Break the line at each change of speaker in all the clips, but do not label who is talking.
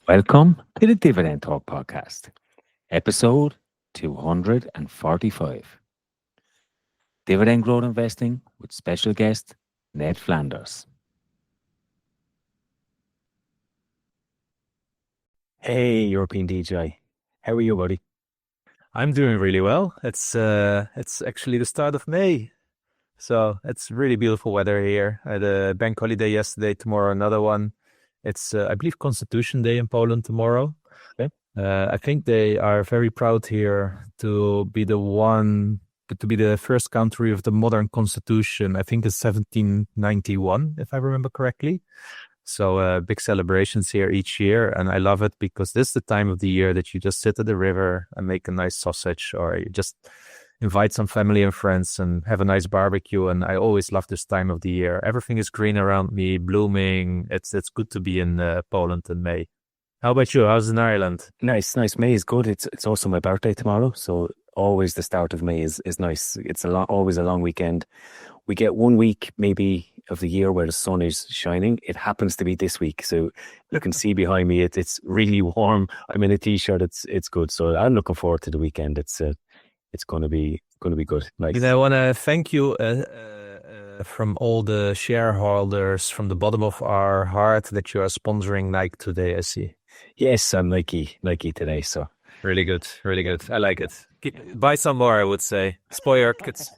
Welcome to the Dividend Talk podcast, episode 245. Dividend growth investing with special guest Ned Flanders. Hey, European DJ. How are you, buddy?
I'm doing really well. It's actually the start of May. So it's really beautiful weather here. I had a bank holiday yesterday, tomorrow another one. It's I believe Constitution Day in Poland tomorrow.
Okay.
I think they are very proud here to be the first country with the modern constitution. I think it's 1791, if I remember correctly. So big celebrations here each year, and I love it because this is the time of the year that you just sit at the river and make a nice sausage, or you just invite some family and friends and have a nice barbecue. And I always love this time of the year. Everything is green around me, blooming. It's good to be in Poland in May. How about you? How's in Ireland?
Nice. May is good. It's also my birthday tomorrow, so always the start of May is nice. It's always a long weekend. We get 1 week maybe of the year where the sun is shining. It happens to be this week, so you can see behind me it's really warm. I'm in a t-shirt. It's good. So I'm looking forward to the weekend. It's going to be good. Nice.
I want to thank you from all the shareholders from the bottom of our heart that you are sponsoring Nike today. I see.
Yes, I'm Nike today. So
really good. I like it. Buy some more, I would say. Spoil your kids.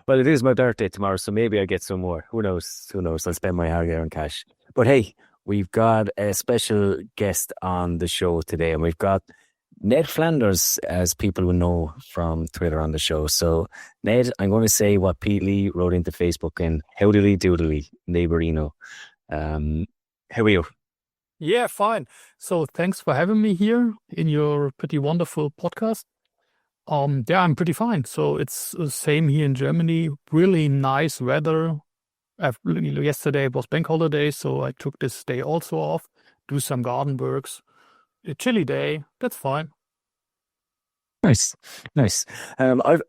Well, it is my birthday tomorrow, so maybe I get some more. Who knows? I'll spend my hard-earned cash. But hey, we've got a special guest on the show today, and we've got Ned Flanders, as people will know from Twitter, on the show. So, Ned, I'm going to say what Pete Lee wrote into Facebook and howdily doodly, neighborino. How are you?
Yeah, fine. So thanks for having me here in your pretty wonderful podcast. Yeah, I'm pretty fine. So it's the same here in Germany. Really nice weather. Yesterday was bank holiday, so I took this day also off, do some garden works. A chilly day. That's fine.
Nice. I've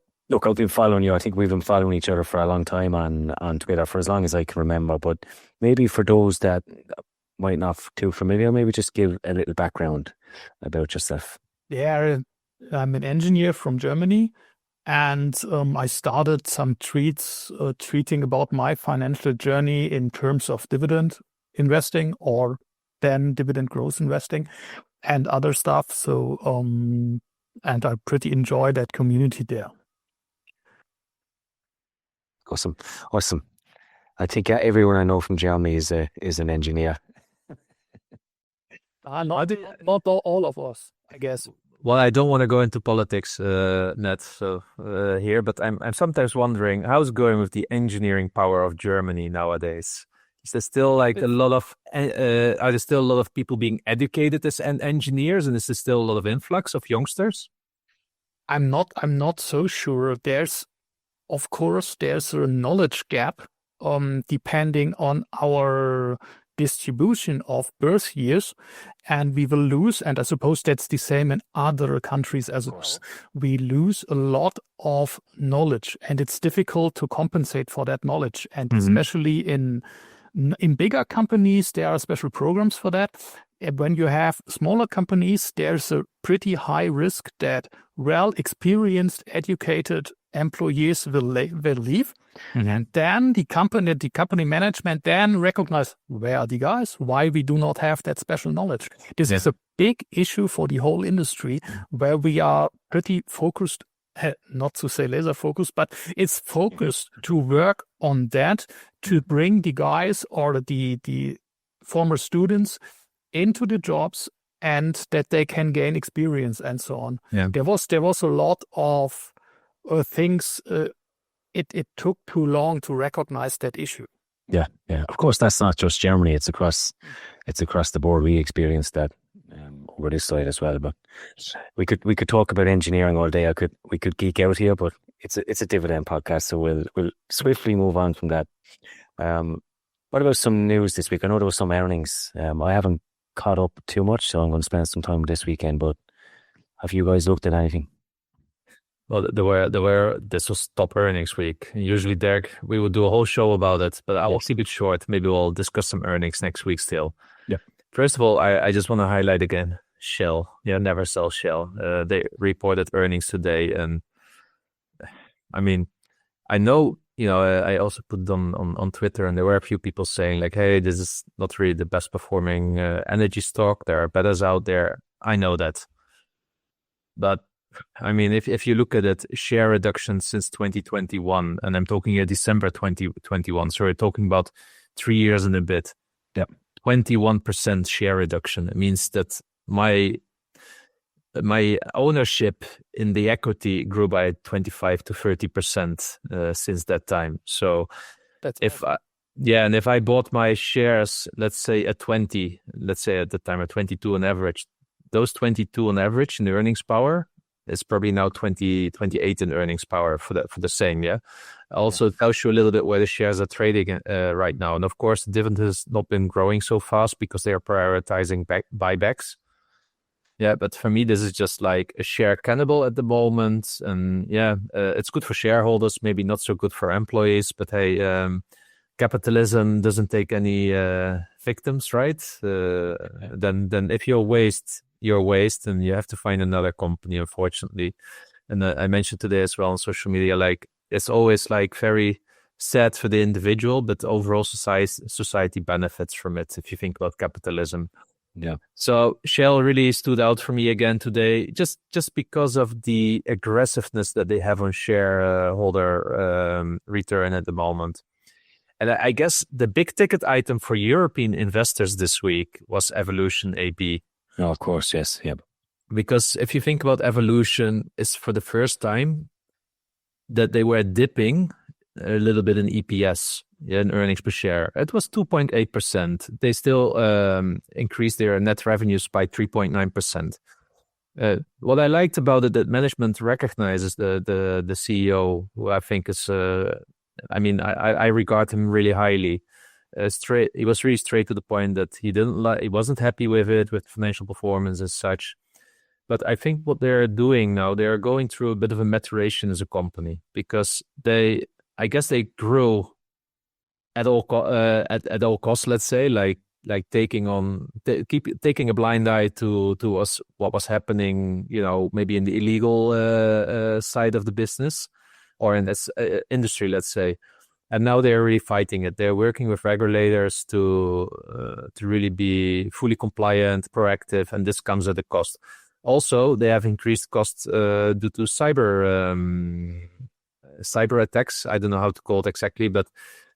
been following you. I think we've been following each other for a long time on Twitter, for as long as I can remember. But maybe for those that might not be too familiar, maybe just give a little background about yourself.
Yeah, I'm an engineer from Germany, and I started some tweeting about my financial journey in terms of dividend investing, or then dividend growth investing and other stuff. So, and I pretty enjoy that community there.
Awesome. I think everyone I know from Germany is an engineer.
Not all of us, I guess.
Well, I don't want to go into politics, Ned, here, but I'm sometimes wondering how's it going with the engineering power of Germany nowadays. Is there still are there still a lot of people being educated as engineers, and is there still a lot of influx of youngsters?
I'm not so sure. Of course, there's a knowledge gap, depending on our distribution of birth years, and we will lose, and I suppose that's the same in other countries as well. We lose a lot of knowledge, and it's difficult to compensate for that knowledge, and especially in bigger companies, there are special programs for that. When you have smaller companies, there's a pretty high risk that well-experienced, educated employees will leave. And then the company management then recognize, where are the guys? Why we do not have that special knowledge? This is a big issue for the whole industry, where we are pretty focused, not to say laser focused, but it's focused to work on that, to bring the guys or the former students into the jobs, and that they can gain experience and so on.
Yeah.
There was a lot of things. It took too long to recognize that issue.
Yeah. Of course, that's not just Germany. It's across the board. We experienced that over this side as well. But we could talk about engineering all day. We could geek out here, but it's a dividend podcast, so we'll swiftly move on from that. What about some news this week? I know there was some earnings. I haven't caught up too much, so I'm going to spend some time this weekend. But have you guys looked at anything?
Well, this was top earnings week. Usually, Derek, we would do a whole show about it, but I will keep it short. Maybe we'll discuss some earnings next week still.
Yeah.
First of all, I just want to highlight again Shell. Yeah, never sell Shell. They reported earnings today, and I mean, I know, I also put them on Twitter, and there were a few people saying like, "Hey, this is not really the best performing energy stock. There are betters out there." I know that, but I mean, if you look at it, share reduction since 2021, and I'm talking here December 2021, so we're talking about 3 years and a bit.
Yep.
21% share reduction. It means that my ownership in the equity grew by 25 to 30% since that time. So if I bought my shares, let's say at 20, let's say at the time at 22 on average, those 22 on average in the earnings power is probably now 28 in earnings power for the same. Yeah. Also, it tells you a little bit where the shares are trading right now. And of course, the dividend has not been growing so fast because they are prioritizing buybacks. Yeah, but for me, this is just like a share cannibal at the moment. And it's good for shareholders, maybe not so good for employees. But hey, capitalism doesn't take any victims, right? Then if you're waste, and you have to find another company, unfortunately. And I mentioned today as well on social media, like it's always like very sad for the individual, but overall society benefits from it if you think about capitalism.
Yeah.
So Shell really stood out for me again today, just because of the aggressiveness that they have on shareholder return at the moment. And I guess the big ticket item for European investors this week was Evolution AB.
Oh, of course, yes. Yep.
Because if you think about Evolution, it's for the first time that they were dipping a little bit in EPS, in earnings per share. It was 2.8%. They still increased their net revenues by 3.9%. What I liked about it, that management recognizes the CEO, who I think is, I regard him really highly. He was really straight to the point that he wasn't happy with financial performance as such. But I think what they're doing now, they're going through a bit of a maturation as a company, because I guess they grew at all costs, let's say, like taking a blind eye to what was happening, maybe in the illegal side of the business or in this industry, let's say. And now they're really fighting it. They're working with regulators to really be fully compliant, proactive, and this comes at a cost. Also, they have increased costs due to cyber attacks. I don't know how to call it exactly, but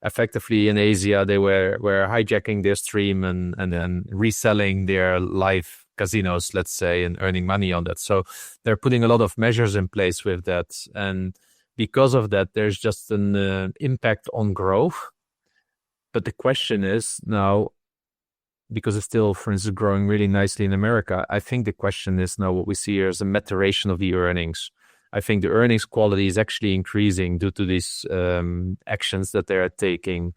effectively in Asia, they were hijacking their stream and then reselling their live casinos, let's say, and earning money on that. So they're putting a lot of measures in place with that. And because of that, there's just an impact on growth. But the question is now, because it's still, for instance, growing really nicely in America, I think the question is now what we see here is a maturation of the earnings. I think the earnings quality is actually increasing due to these actions that they're taking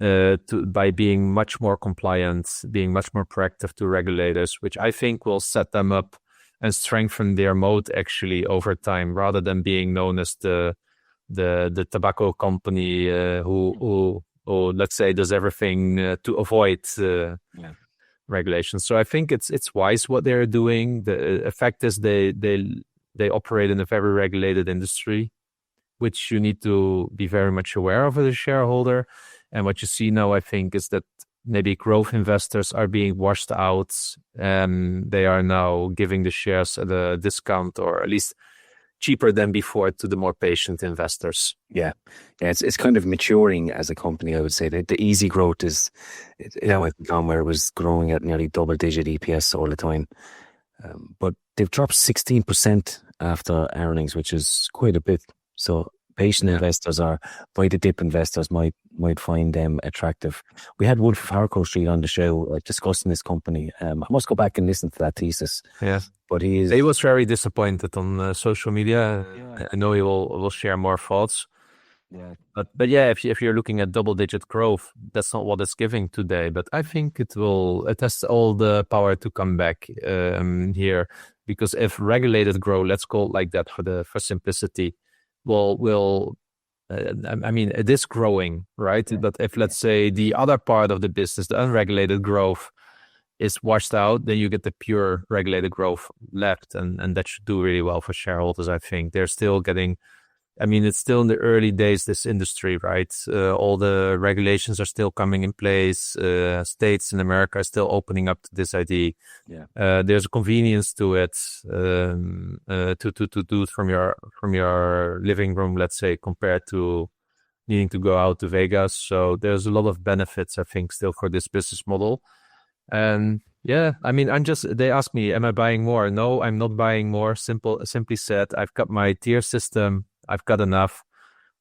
by being much more compliant, being much more proactive to regulators, which I think will set them up and strengthen their moat actually over time, rather than being known as the tobacco company who let's say does everything to avoid regulations. So I think it's wise what they're doing. The effect is they operate in a very regulated industry, which you need to be very much aware of as a shareholder. And what you see now, I think, is that maybe growth investors are being washed out, and they are now giving the shares at a discount, or at least cheaper than before, to the more patient investors.
Yeah, it's kind of maturing as a company, I would say. The easy growth is, it's gone where it was growing at nearly double-digit EPS all the time. But they've dropped 16% after earnings, which is quite a bit. So patient investors or buy-the-dip investors might find them attractive. We had Wolf of Harcourt Street on the show discussing this company. I must go back and listen to that thesis.
Yeah,
but
he was very disappointed on social media. Yeah. I know he will share more thoughts. Yeah, but yeah, if you're looking at double-digit growth, that's not what it's giving today. But I think it has all the power to come back here, because if regulated growth, let's call it like that for simplicity, it is growing, right? Yeah. But if, let's say, the other part of the business, the unregulated growth, is washed out, then you get the pure regulated growth left, and that should do really well for shareholders. I think they're still getting. I mean, it's still in the early days, this industry, right? All the regulations are still coming in place. States in America are still opening up to this idea.
Yeah.
There's a convenience to it, to do it from your living room, let's say, compared to needing to go out to Vegas. So there's a lot of benefits, I think, still for this business model. And yeah, I mean, they ask me, am I buying more? No, I'm not buying more. Simply said, I've got my tier system. I've got enough.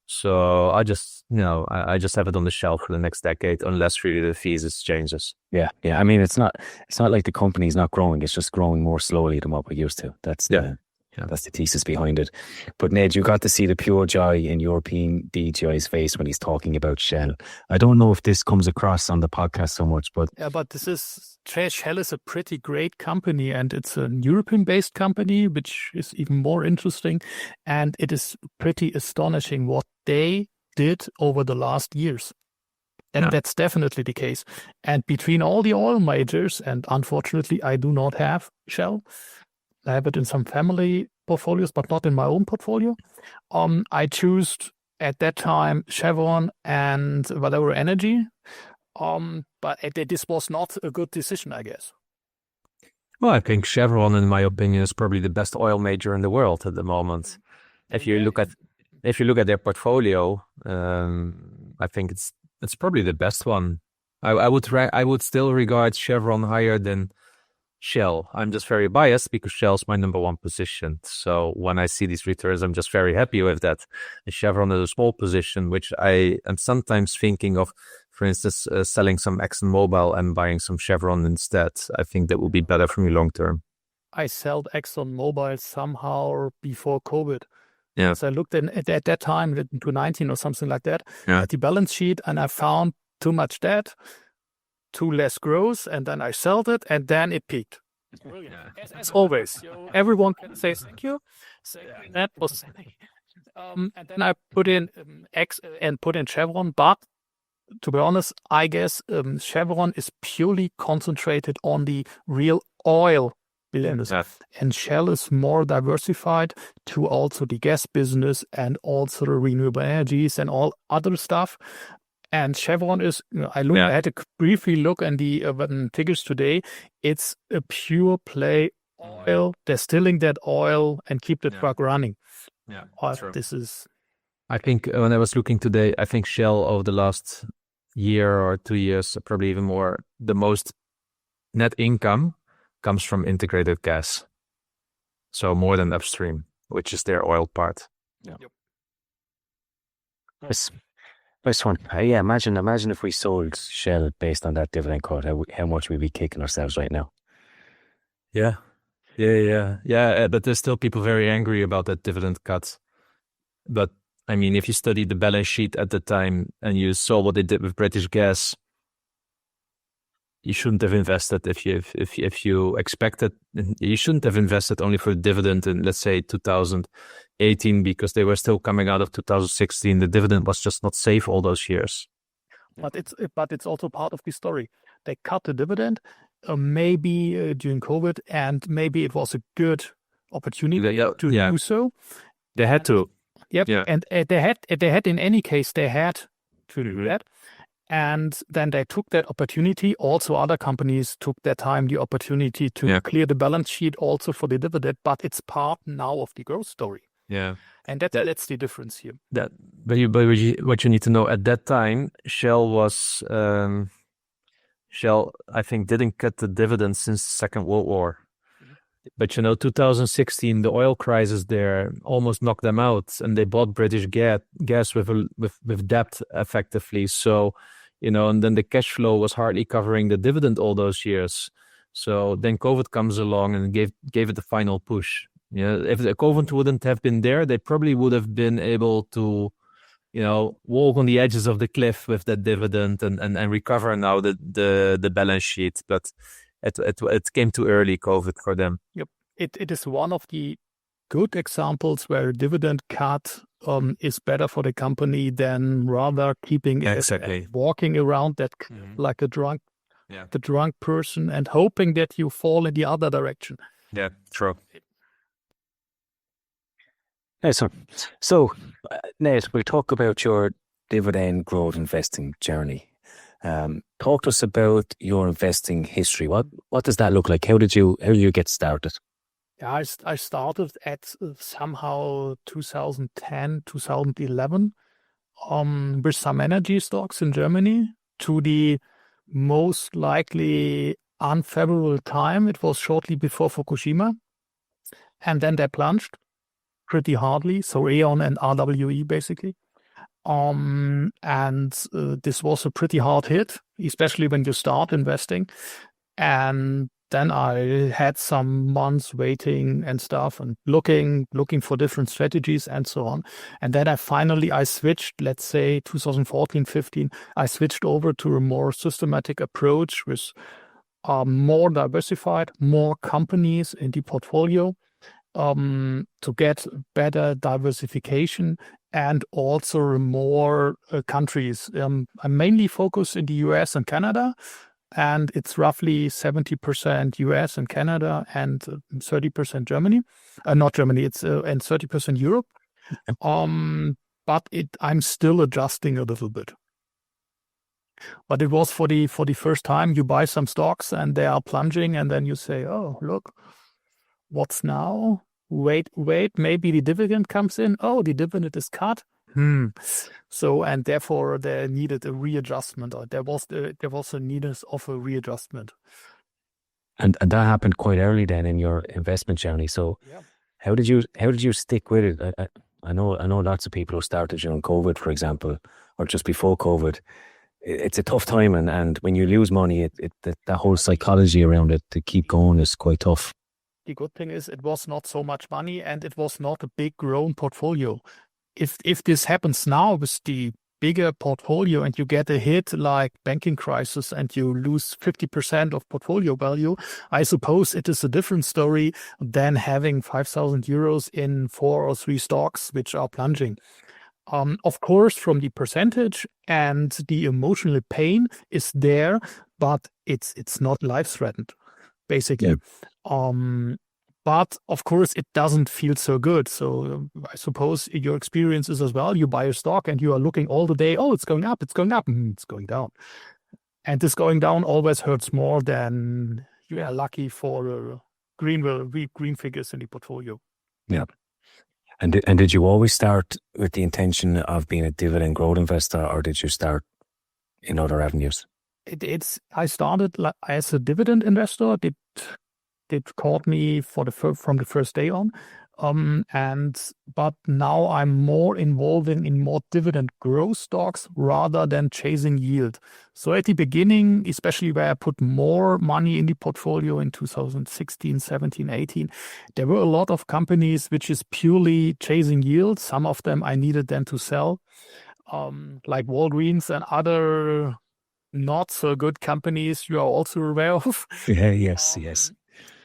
So I just, I just have it on the shelf for the next decade, unless really the thesis changes.
Yeah. I mean, it's not like the company's not growing. It's just growing more slowly than what we're used to. That's the thesis behind it. But Ned, you got to see the pure joy in European DJI's face when he's talking about Shell. I don't know if this comes across on the podcast so much, but
Shell is a pretty great company, and it's a European-based company, which is even more interesting. And it is pretty astonishing what they did over the last years. And that's definitely the case. And between all the oil majors, and unfortunately, I do not have Shell. I have it in some family portfolios, but not in my own portfolio. I chose at that time Chevron and whatever energy. But this was not a good decision, I guess.
Well, I think Chevron, in my opinion, is probably the best oil major in the world at the moment. If you look at their portfolio, I think it's probably the best one. I would still regard Chevron higher than Shell. I'm just very biased because Shell's my number one position. So when I see these returns, I'm just very happy with that. And Chevron is a small position, which I am sometimes thinking of, for instance, selling some ExxonMobil and buying some Chevron instead. I think that will be better for me long term.
I sold ExxonMobil somehow before COVID.
Yeah.
So I looked at that time, in 2019 or something like that, at the balance sheet, and I found too much debt, too less growth, and then I sold it, and then it peaked. Brilliant. As always, everyone can say thank you. That was, and then I put in put in Chevron, but to be honest, I guess Chevron is purely concentrated on the real oil business, and Shell is more diversified to also the gas business and also the renewable energies and all other stuff. And Chevron is, I had to briefly look at the figures today. It's a pure play oil, distilling that oil and keep the truck running.
Yeah,
this is.
I think when I was looking today, I think Shell over the last year or 2 years, probably even more, the most net income comes from integrated gas. So more than upstream, which is their oil part.
Yeah. Yep. Nice one. Yeah, imagine if we sold Shell based on that dividend cut, how much we'd be kicking ourselves right now.
Yeah. But there's still people very angry about that dividend cut. But I mean, if you study the balance sheet at the time and you saw what they did with British Gas, you shouldn't have invested if you expected. You shouldn't have invested only for the dividend in, let's say, 2018, because they were still coming out of 2016. The dividend was just not safe all those years.
But it's also part of the story. They cut the dividend, maybe during COVID, and maybe it was a good opportunity to do so.
They had to.
Yep. Yeah. And they had in any case they had to do that. And then they took that opportunity. Also, other companies took that time, the opportunity to clear the balance sheet also for the dividend. But it's part now of the growth story.
Yeah,
and that's the difference here.
But what you need to know, at that time, Shell, I think, didn't cut the dividend since the Second World War. But 2016, the oil crisis there almost knocked them out, and they bought British gas with debt effectively. So, and then the cash flow was hardly covering the dividend all those years. So then COVID comes along and gave it the final push. If the COVID wouldn't have been there, they probably would have been able to, walk on the edges of the cliff with that dividend and recover now the balance sheet. But it came too early, COVID, for them.
Yep, it is one of the good examples where dividend cut is better for the company than rather keeping
exactly
walking around that like a drunk the drunk person and hoping that you fall in the other direction.
Yeah, true.
So, Ned, we'll talk about your dividend growth investing journey. Talk to us about your investing history. What does that look like? How did you get started?
Yeah, I started at somehow 2010, 2011 with some energy stocks in Germany to the most likely unfavorable time. It was shortly before Fukushima. And then they plunged pretty hardly. So Aeon and RWE basically. And this was a pretty hard hit, especially when you start investing. And then I had some months waiting and stuff and looking for different strategies and so on. And then I switched, let's say 2014, 15, I switched over to a more systematic approach with more diversified, more companies in the portfolio to get better diversification and also more countries. I'm mainly focused in the US and Canada. And it's roughly 70% US and Canada and 30% Germany. Not Germany, it's and 30% Europe. But I'm still adjusting a little bit. But it was for the first time you buy some stocks and they are plunging, and then you say, "Oh, look, what's now? Wait, maybe the dividend comes in. Oh, the dividend is cut." So, and therefore there needed a readjustment, or there was a need of a readjustment.
And that happened quite early then in your investment journey. So how did you stick with it? I know lots of people who started during COVID, for example, or just before COVID. It's a tough time, and when you lose money, that whole psychology around it to keep going is quite tough.
The good thing is it was not so much money, and it was not a big grown portfolio. If this happens now with the bigger portfolio and you get a hit like banking crisis and you lose 50% of portfolio value, I suppose it is a different story than having 5,000 euros in 4 or 3 stocks which are plunging. Of course, from the percentage and the emotional pain is there, but it's not life-threatened, basically. Yeah. But of course, it doesn't feel so good. So I suppose your experience is as well. You buy a stock and you are looking all the day. Oh, it's going up. It's going up. It's going down. And this going down always hurts more than you are lucky for green figures in the portfolio.
Yeah. And did you always start with the intention of being a dividend growth investor, or did you start in other avenues?
I started as a dividend investor. It caught me from the first day on, but now I'm more involved in more dividend growth stocks rather than chasing yield. So at the beginning, especially where I put more money in the portfolio in 2016, 17, 18, there were a lot of companies which is purely chasing yield. Some of them I needed then to sell, like Walgreens and other not so good companies you are also aware of.
Yes.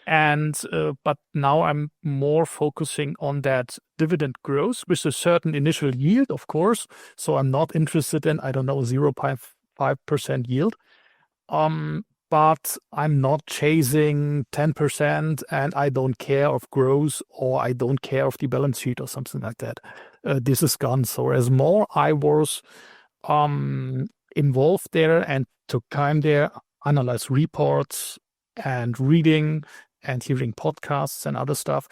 And but now I'm more focusing on that dividend growth with a certain initial yield, of course. So I'm not interested in, 0.5% yield. But I'm not chasing 10% and I don't care of growth or I don't care of the balance sheet or something like that. This is gone. So as more I was involved there and took time there, analyze reports and reading and hearing podcasts and other stuff,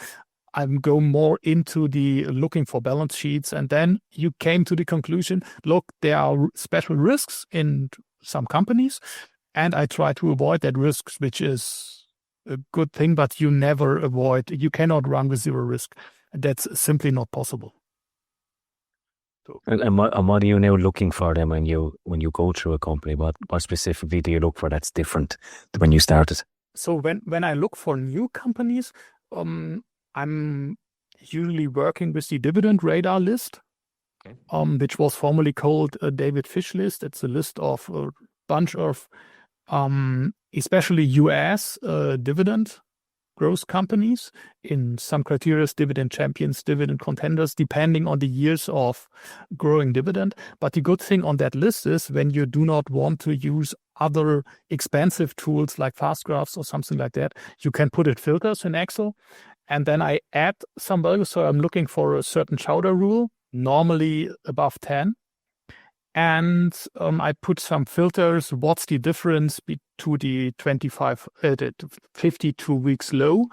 I'm going more into the looking for balance sheets. And then you came to the conclusion, look, there are special risks in some companies, and I try to avoid that risks, which is a good thing, but you cannot run with zero risk. That's simply not possible.
And what are you now looking for then when you go through a company? What specifically do you look for that's different than when you started?
So when I look for new companies, I'm usually working with the dividend radar list, which was formerly called a David Fish list. It's a list of a bunch of especially US dividend growth companies. In some criteria, dividend champions, dividend contenders, depending on the years of growing dividend. But the good thing on that list is when you do not want to use other expensive tools like fast graphs or something like that, you can put it filters in Excel. And then I add some values. So I'm looking for a certain Shareholder rule, normally above 10. And I put some filters. What's the difference to the 52 weeks low?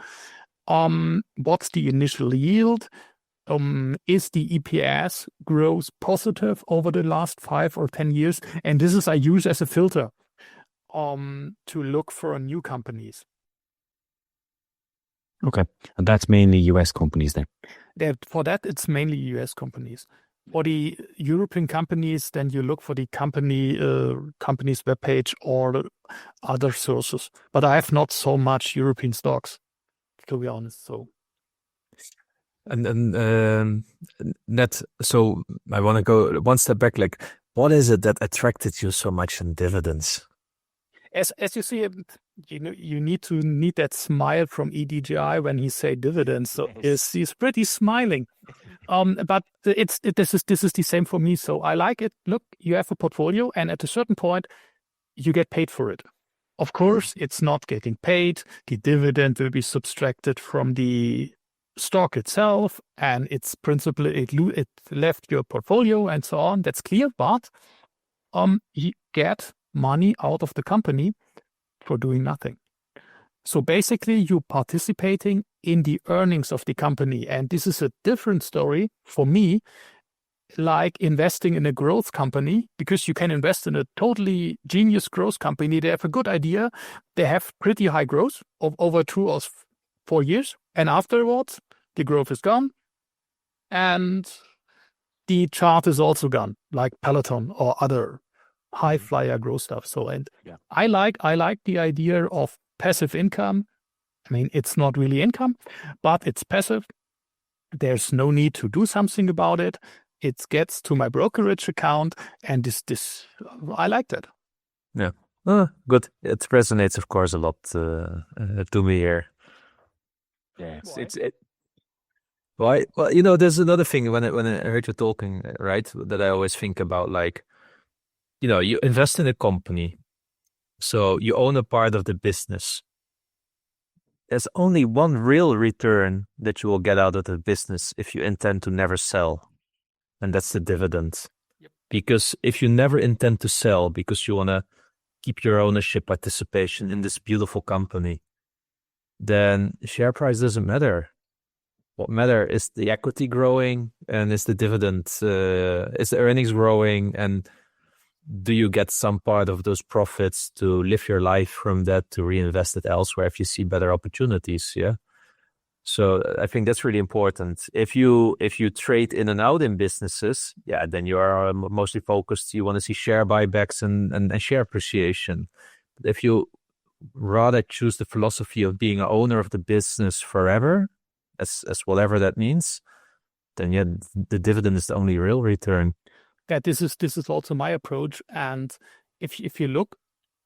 What's the initial yield? Is the EPS growth positive over the last 5 or 10 years? And this is I use as a filter to look for new companies.
Okay. And that's mainly US companies then?
For that, it's mainly US companies. For the European companies, then you look for the company's webpage or other sources. But I have not so much European stocks, to be honest. So.
And Ned, so I want to go one step back. Like, what is it that attracted you so much in dividends?
As you see, you need that smile from EDGI when he say dividends. So he's pretty smiling. But this is the same for me. So I like it. Look, you have a portfolio, and at a certain point, you get paid for it. Of course, it's not getting paid. The dividend will be subtracted from the stock itself, and it's principally it left your portfolio and so on. That's clear, but you get money out of the company for doing nothing. So basically, you're participating in the earnings of the company, and this is a different story for me, like investing in a growth company, because you can invest in a totally genius growth company. They have a good idea. They have pretty high growth of over 2 or 4 years, and afterwards, the growth is gone, and the chart is also gone, like Peloton or other high flyer growth stuff. So, and I like the idea of passive income. I mean, it's not really income, but it's passive. There's no need to do something about it. It gets to my brokerage account, and this I like that.
Yeah, good. It resonates, of course, a lot to me here.
Yeah,
Why? Well, there's another thing when I heard you talking, right, that I always think about, like, you invest in a company, so you own a part of the business. There's only one real return that you will get out of the business if you intend to never sell, and that's the dividend.
Yep.
Because if you never intend to sell because you want to keep your ownership participation in this beautiful company, then share price doesn't matter. What matters is the equity growing, and is the dividend, is the earnings growing, and do you get some part of those profits to live your life from that, to reinvest it elsewhere if you see better opportunities? Yeah. So I think that's really important. If you trade in and out in businesses, then you are mostly focused. You want to see share buybacks and share appreciation. But if you rather choose the philosophy of being an owner of the business forever, as whatever that means, then the dividend is the only real return.
Yeah, this is also my approach. And if you look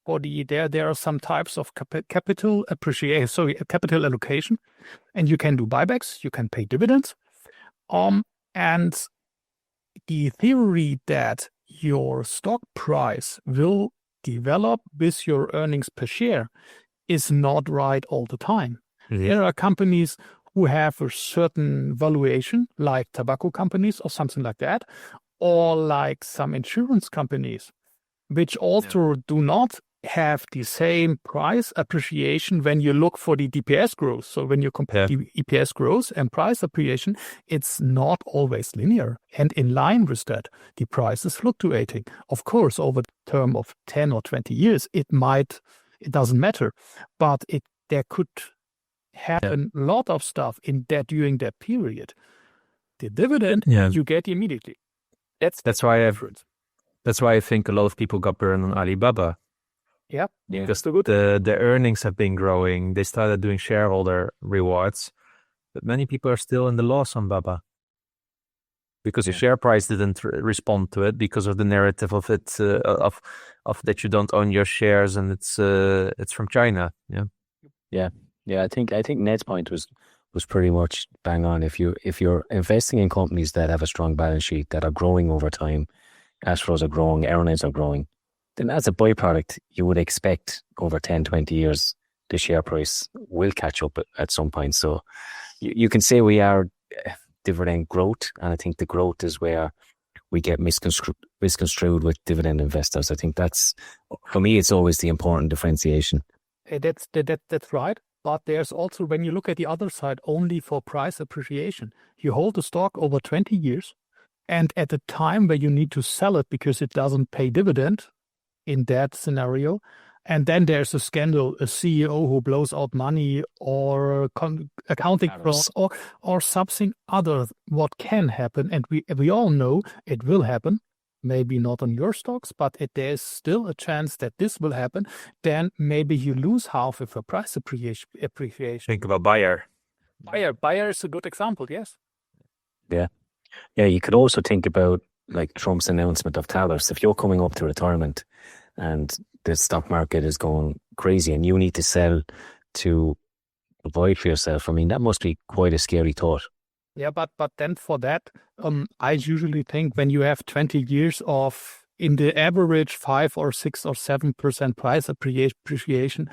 for there are some types of capital allocation, and you can do buybacks, you can pay dividends, and the theory that your stock price will develop with your earnings per share is not right all the time.
Mm-hmm.
There are companies who have a certain valuation, like tobacco companies or something like that, or like some insurance companies, which also do not have the same price appreciation when you look for the DPS growth. So when you compare the EPS growth and price appreciation, it's not always linear. And in line with that, the price is fluctuating. Of course, over the term of 10 or 20 years, it doesn't matter, but there could happen a lot of stuff during that period. The dividend you get immediately.
That's why I think a lot of people got burned on Alibaba.
Yeah,
because the earnings have been growing. They started doing shareholder rewards, but many people are still in the loss on Baba because the share price didn't respond to it because of the narrative of it of that you don't own your shares and it's from China.
Yeah. I think Ned's point was pretty much bang on. If you're investing in companies that have a strong balance sheet, that are growing over time, cash flows are growing, earnings are growing, then as a byproduct, you would expect over 10, 20 years, the share price will catch up at some point. So you can say we are dividend growth, and I think the growth is where we get misconstrued with dividend investors. I think that's, for me, it's always the important differentiation.
That's right. But there's also, when you look at the other side, only for price appreciation. You hold the stock over 20 years, and at the time where you need to sell it because it doesn't pay dividend in that scenario, and then there's a scandal, a CEO who blows out money, or accounting fraud, or something other, what can happen, and we all know it will happen. Maybe not on your stocks, but there's still a chance that this will happen. Then maybe you lose half of your price appreciation.
Think about Bayer.
Bayer is a good example, yes.
Yeah. You could also think about like Trump's announcement of tariffs. If you're coming up to retirement and the stock market is going crazy and you need to sell to provide for yourself, I mean, that must be quite a scary thought.
Yeah, but then for that, I usually think when you have 20 years of, in the average, 5 or 6 or 7% price appreciation,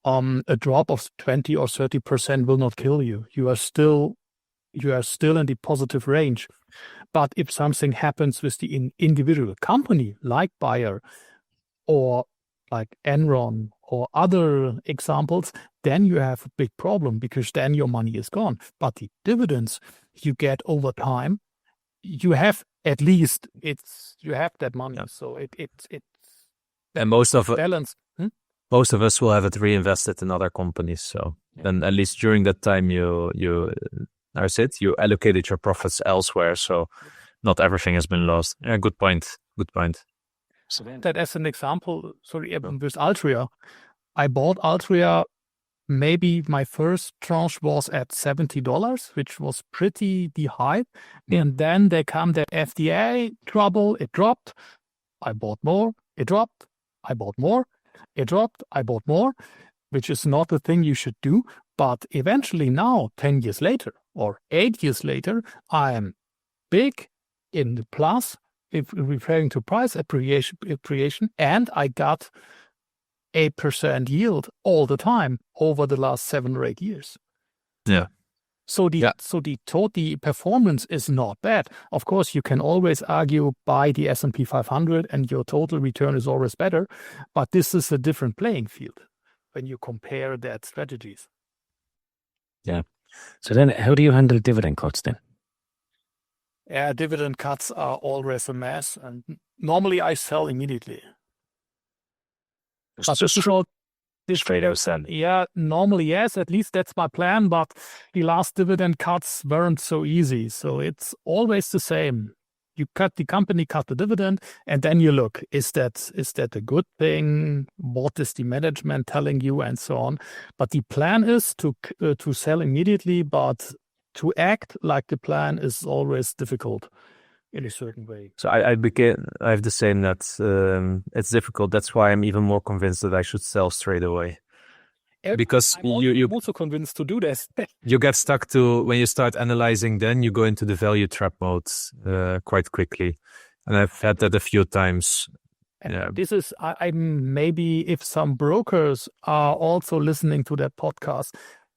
a drop of 20 or 30% will not kill you. You are still in the positive range. But if something happens with the individual company, like Bayer or like Enron or other examples, then you have a big problem, because then your money is gone. But the dividends you get over time, you have at least you have that money. Yeah. So it's
and most of
balance.
Most of us will have it reinvested in other companies. So then at least during that time you allocated your profits elsewhere. So not everything has been lost. Yeah, good point.
So that as an example, with Altria, I bought Altria. Maybe my first tranche was at $70, which was pretty the high. And then there come the FDA trouble. It dropped. I bought more. It dropped. I bought more. It dropped. I bought more, which is not the thing you should do. But eventually now, 10 years later or 8 years later, I am big in the plus, if referring to price appreciation, and I got 8% yield all the time over the last 7 or 8 years.
Yeah.
So the total performance is not bad. Of course, you can always argue buy the S&P 500 and your total return is always better, but this is a different playing field when you compare that strategies.
Yeah. So then, how do you handle dividend cuts then?
Yeah, dividend cuts are always a mess, and normally I sell immediately.
But this straight out sell.
Yeah, normally yes, at least that's my plan. But the last dividend cuts weren't so easy, so it's always the same. You cut the company, cut the dividend, and then you look: is that a good thing? What is the management telling you, and so on? But the plan is to sell immediately, but to act like the plan is always difficult in a certain way.
So I have the same, that it's difficult. That's why I'm even more convinced that I should sell straight away. Because
I'm also convinced to do this.
You get stuck to, when you start analyzing, then you go into the value trap modes quite quickly. And I've had that a few times.
Yeah. This is, I'm maybe, if some brokers are also listening to that podcast,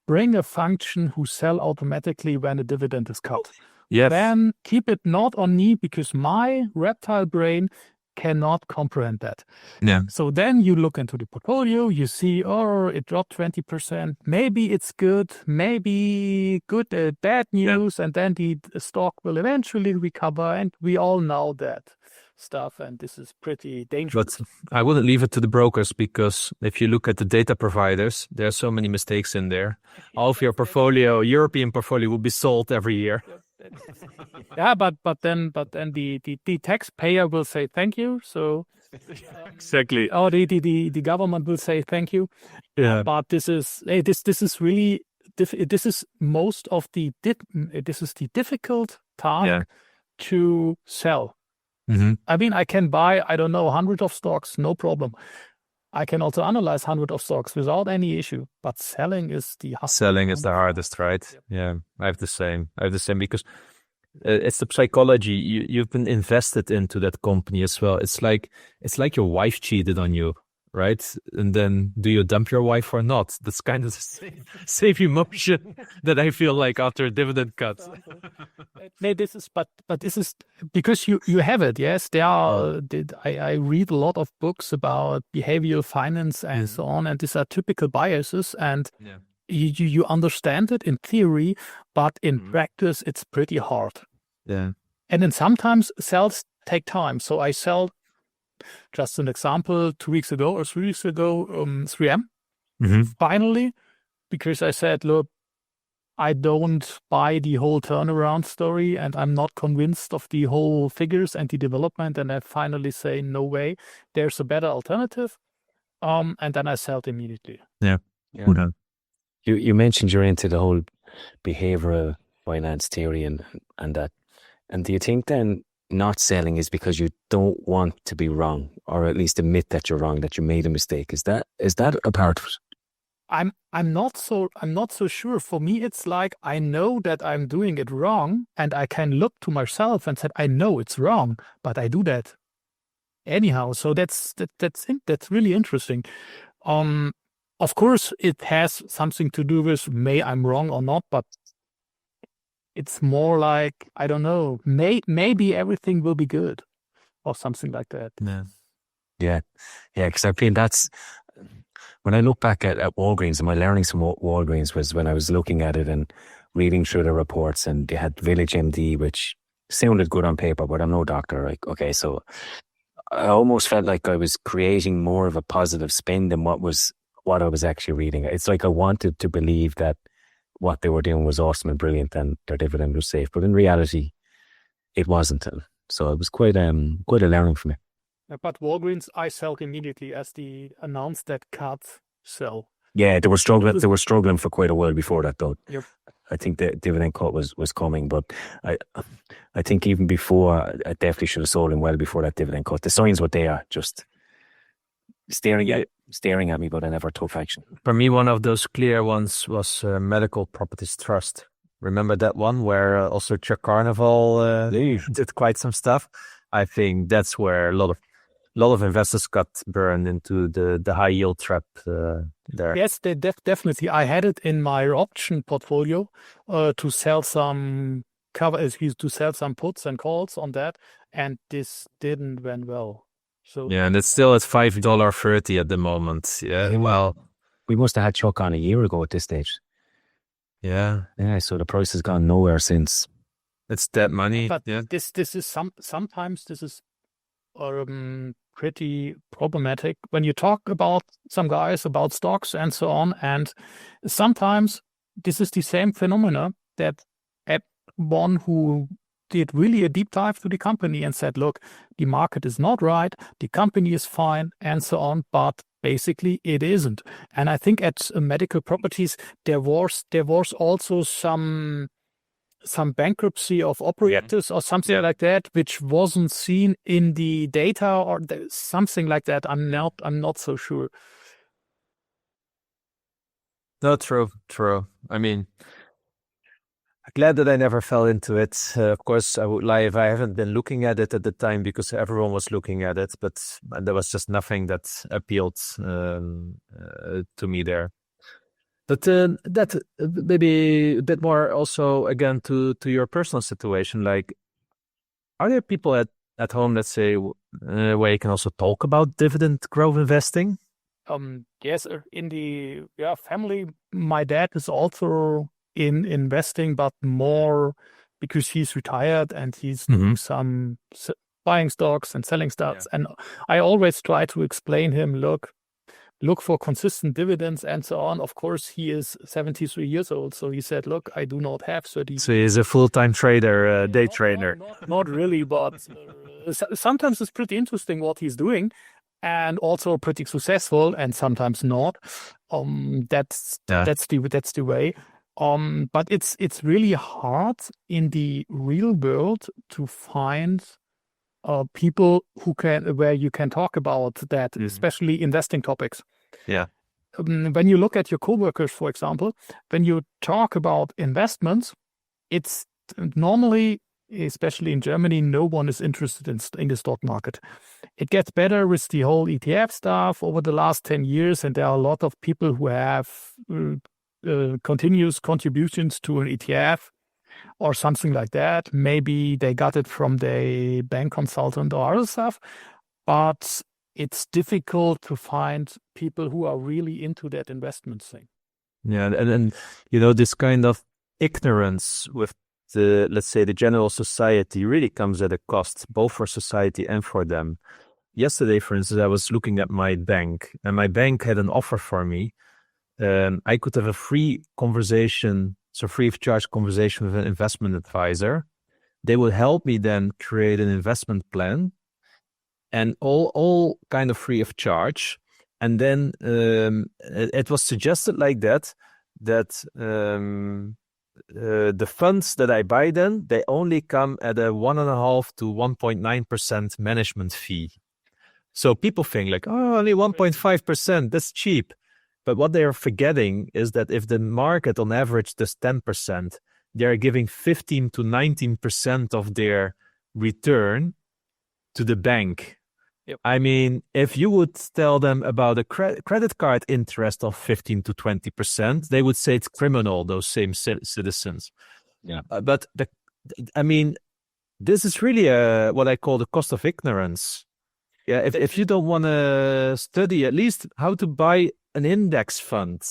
bring a function who sell automatically when a dividend is cut.
Yes.
Then keep it not on me, because my reptile brain cannot comprehend that.
Yeah.
So then you look into the portfolio, you see, it dropped 20%. Maybe it's good, maybe good, bad news, and then the stock will eventually recover. And we all know that stuff, and this is pretty dangerous.
But I wouldn't leave it to the brokers, because if you look at the data providers, there are so many mistakes in there. All of your portfolio, European portfolio, will be sold every year.
Yeah, but then the taxpayer will say thank you. So
exactly.
Oh, the government will say thank you.
Yeah.
But this is really this is most of the this is the difficult task to sell.
Mm-hmm.
I mean, I can buy, I don't know, 100 of stocks, no problem. I can also analyze 100 of stocks without any issue. But selling is the hardest.
Selling is the hardest, right? Yeah, I have the same. Because It's the psychology. You've been invested into that company as well. It's like your wife cheated on you, right? And then do you dump your wife or not? That's kind of the same emotion that I feel like after Dividend Cuts.
No, this is but this is because you have it. Yes, there are. I read a lot of books about behavioral finance and so on, and these are typical biases, and you understand it in theory, but in practice it's pretty hard.
Yeah,
and then sometimes sales take time. So I sell, just an example, 2 weeks ago or 3 weeks ago, 3M. Finally, because I said, look, I don't buy the whole turnaround story and I'm not convinced of the whole figures and the development. And I finally say, no way, there's a better alternative. And then I sell it immediately.
Yeah.
You mentioned you're into the whole behavioral finance theory and that. And do you think then not selling is because you don't want to be wrong, or at least admit that you're wrong, that you made a mistake? Is that a part of it?
I'm not so sure. For me, it's like I know that I'm doing it wrong, and I can look to myself and say, I know it's wrong, but I do that anyhow. So that's really interesting. Of course, it has something to do with I'm wrong or not, but it's more like, I don't know, maybe everything will be good or something like that.
Yeah. Because I feel that's, when I look back at Walgreens, and my learnings from Walgreens was when I was looking at it and reading through the reports, and they had Village MD, which sounded good on paper, but I'm no doctor. Like, okay, so I almost felt like I was creating more of a positive spin than what I was actually reading. It's like I wanted to believe that what they were doing was awesome and brilliant and their dividend was safe, but in reality, it wasn't. So it was quite a learning for me.
But Walgreens, I sold immediately as they announced that card sell.
Yeah, they were struggling. They were struggling for quite a while before that, though.
Yep.
I think the dividend cut was coming, but I think even before, I definitely should have sold him well before that dividend cut. The signs were there, just staring at me, but I never took action.
For me, one of those clear ones was Medical Properties Trust. Remember that one where also Chuck Carnival did quite some stuff? I think that's where a lot of investors got burned into the high yield trap there.
Yes, they definitely. I had it in my option portfolio to sell some to sell some puts and calls on that, and this didn't went well. So
yeah, and it's still at $5.30 at the moment. Yeah, well,
we must have had Chuck on a year ago at this stage.
Yeah.
So the price has gone nowhere since.
It's dead money.
But
yeah.
this is sometimes this is pretty problematic when you talk about some guys about stocks and so on, and sometimes this is the same phenomena that at one who did really a deep dive to the company and said, look, the market is not right, the company is fine and so on, but basically it isn't. And I think at Medical Properties there was also some bankruptcy of operators or something like that, which wasn't seen in the data or something like that. I'm not so sure.
No, true. I mean, glad that I never fell into it. Of course, I would lie if I haven't been looking at it at the time because everyone was looking at it, but there was just nothing that appealed to me there. But that maybe a bit more also, again, to your personal situation. Like, are there people at home, let's say, where you can also talk about dividend growth investing?
Yes, in the family, my dad is also in investing, but more because he's retired and he's doing some buying stocks and selling stocks. And I always try to explain him, look for consistent dividends and so on. Of course, he is 73 years old. So he said, look, I do not have 30.
So he's a full-time trader, day trader.
Not really, but sometimes it's pretty interesting what he's doing and also pretty successful and sometimes not. That's the way. But it's really hard in the real world to find people where you can talk about that, especially investing topics.
Yeah.
When you look at your coworkers, for example, when you talk about investments, it's normally especially in Germany, no one is interested in the stock market. It gets better with the whole ETF stuff over the last 10 years, and there are a lot of people who have continuous contributions to an ETF or something like that. Maybe they got it from the bank consultant or other stuff, but it's difficult to find people who are really into that investment thing.
Yeah, and this kind of ignorance with the, let's say, the general society really comes at a cost, both for society and for them. Yesterday, for instance, I was looking at my bank, and my bank had an offer for me. I could have a free conversation, so free of charge conversation with an investment advisor. They would help me then create an investment plan, and all kind of free of charge. And then it was suggested like that the funds that I buy then, they only come at a 1.5 to 1.9% management fee. So people think like, oh, only 1.5%, that's cheap. But what they are forgetting is that if the market on average does 10%, they are giving 15 to 19% of their return to the bank.
Yep.
I mean, if you would tell them about a credit card interest of 15 to 20%, they would say it's criminal, those same citizens.
Yeah.
But this is really what I call the cost of ignorance. Yeah, if you don't want to study at least how to buy an index fund,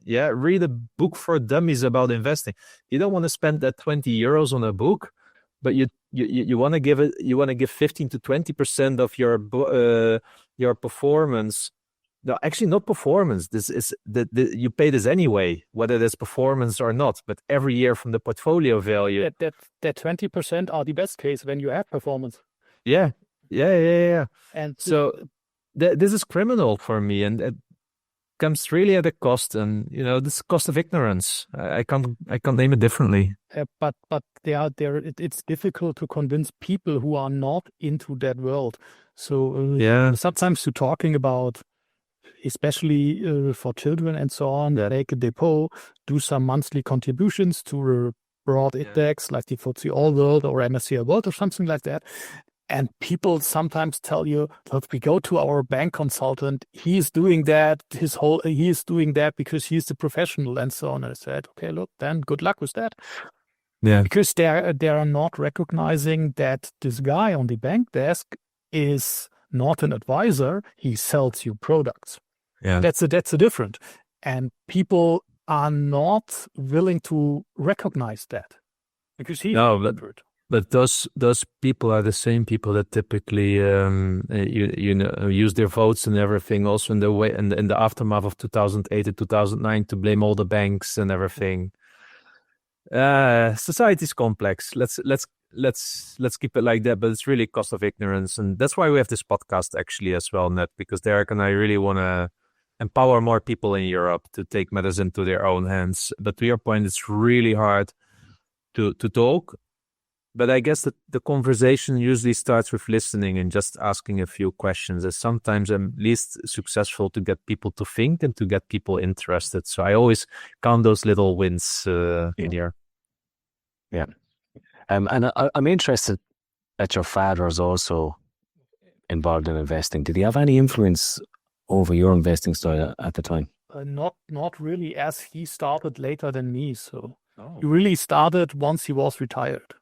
yeah, read a book for dummies about investing. You don't want to spend that 20 euros on a book, but you want to give 15 to 20% of your performance. No, actually not performance. This is you pay this anyway, whether there's performance or not, but every year from the portfolio value.
That 20% are the best case when you have performance.
Yeah.
And
so this is criminal for me, and it comes really at a cost, and this cost of ignorance. I can't name it differently.
But it's difficult to convince people who are not into that world. So sometimes you're talking about, especially for children and so on, make a depot, do some monthly contributions to a broad index like the FTSE All World or MSCI World or something like that. And people sometimes tell you, look, we go to our bank consultant. He is doing that. He is doing that because he's the professional and so on. And I said, okay, look, then good luck with that.
Yeah.
Because they are not recognizing that this guy on the bank desk is not an advisor. He sells you products.
Yeah.
That's a different. And people are not willing to recognize that because he's
But those people are the same people that typically use their votes and everything also in the aftermath of 2008 and 2009 to blame all the banks and everything. Society is complex. Let's keep it like that. But it's really cost of ignorance, and that's why we have this podcast actually as well, Ned, because Derek and I really want to empower more people in Europe to take matters into their own hands. But to your point, it's really hard to talk. But I guess that the conversation usually starts with listening and just asking a few questions. And sometimes I'm least successful to get people to think and to get people interested. So I always count those little wins in here.
Yeah. And I'm interested that your father is also involved in investing. Did he have any influence over your investing style at the time?
Not really, as he started later than me. So he really started once he was retired.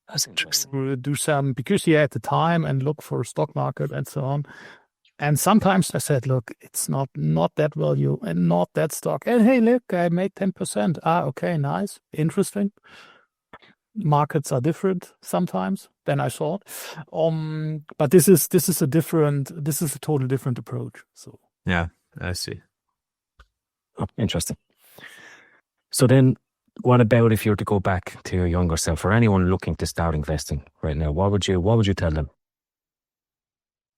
That's interesting.
Do some, because he had the time and look for stock market and so on. And sometimes I said, look, it's not that value and not that stock. And hey, look, I made 10%. Okay, nice, interesting. Markets are different sometimes than I thought. But this is a totally different approach. So
yeah, I see.
Oh, interesting. So then, what about if you were to go back to your younger self, or anyone looking to start investing right now? What would you tell them?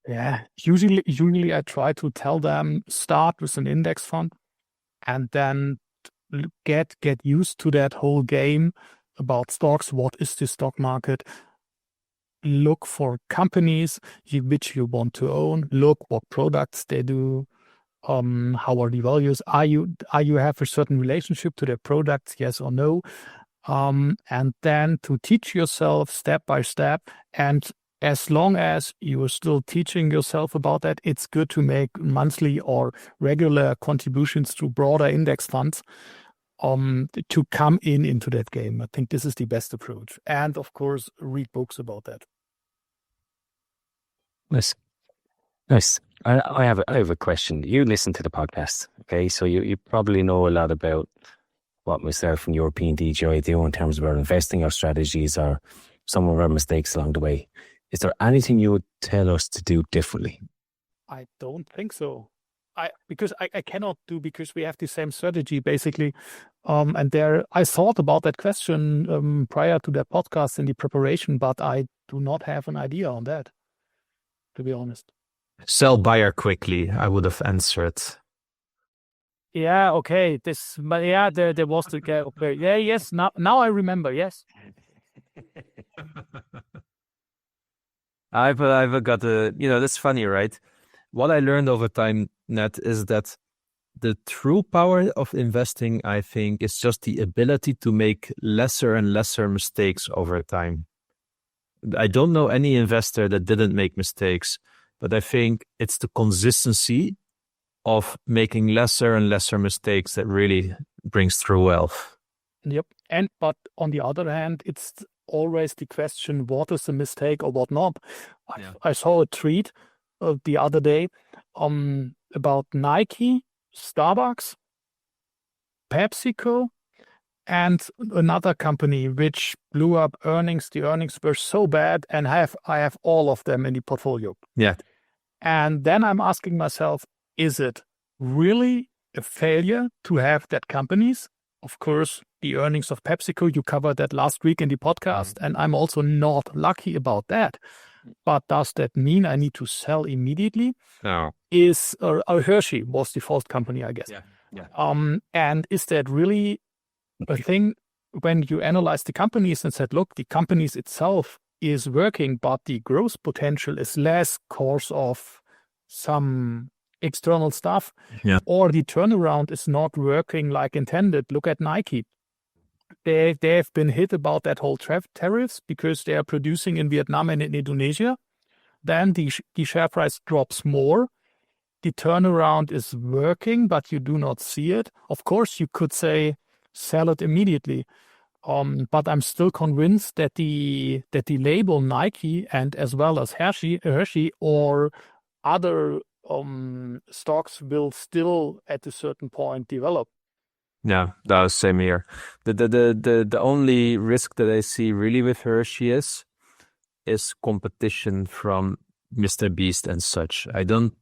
Yeah, usually I try to tell them, start with an index fund, and then get used to that whole game about stocks. What is the stock market? Look for companies which you want to own. Look what products they do. How are the values? Are you have a certain relationship to their products? Yes or no? and then to teach yourself step by step. And as long as you are still teaching yourself about that, it's good to make monthly or regular contributions to broader index funds to come into that game. I think this is the best approach. And of course, read books about that.
Nice. I have a question. You listen to the podcast, okay? So you probably know a lot about what myself and European DJI do in terms of our investing, our strategies, or some of our mistakes along the way. Is there anything you would tell us to do differently?
I don't think so. Because I cannot do, because we have the same strategy basically. And there, I thought about that question prior to that podcast in the preparation, but I do not have an idea on that, to be honest.
Sell buyer quickly, I would have answered.
Yeah, okay. But yeah, there was the guy. Okay. Yeah, yes. Now I remember. Yes.
I've got that's funny, right? What I learned over time, Ned, is that the true power of investing, I think, is just the ability to make lesser and lesser mistakes over time. I don't know any investor that didn't make mistakes, but I think it's the consistency of making lesser and lesser mistakes that really brings through wealth.
Yep. But on the other hand, it's always the question, what is a mistake or what not? I saw a tweet the other day about Nike, Starbucks, PepsiCo, and another company which blew up earnings. The earnings were so bad, and I have all of them in the portfolio.
Yeah.
And then I'm asking myself, is it really a failure to have that companies? Of course, the earnings of PepsiCo, you covered that last week in the podcast, and I'm also not lucky about that. But does that mean I need to sell immediately?
No.
Hershey was the first company, I guess.
Yeah.
And is that really a thing when you analyze the companies and said, look, the companies itself is working, but the growth potential is less cause of some external stuff, or the turnaround is not working like intended? Look at Nike. They've been hit about that whole tariffs because they are producing in Vietnam and in Indonesia. Then the share price drops more. The turnaround is working, but you do not see it. Of course, you could say sell it immediately. But I'm still convinced that the label Nike and as well as Hershey or other stocks will still at a certain point develop.
Yeah, that was same here. The only risk that I see really with Hershey is competition from Mr. Beast and such. I don't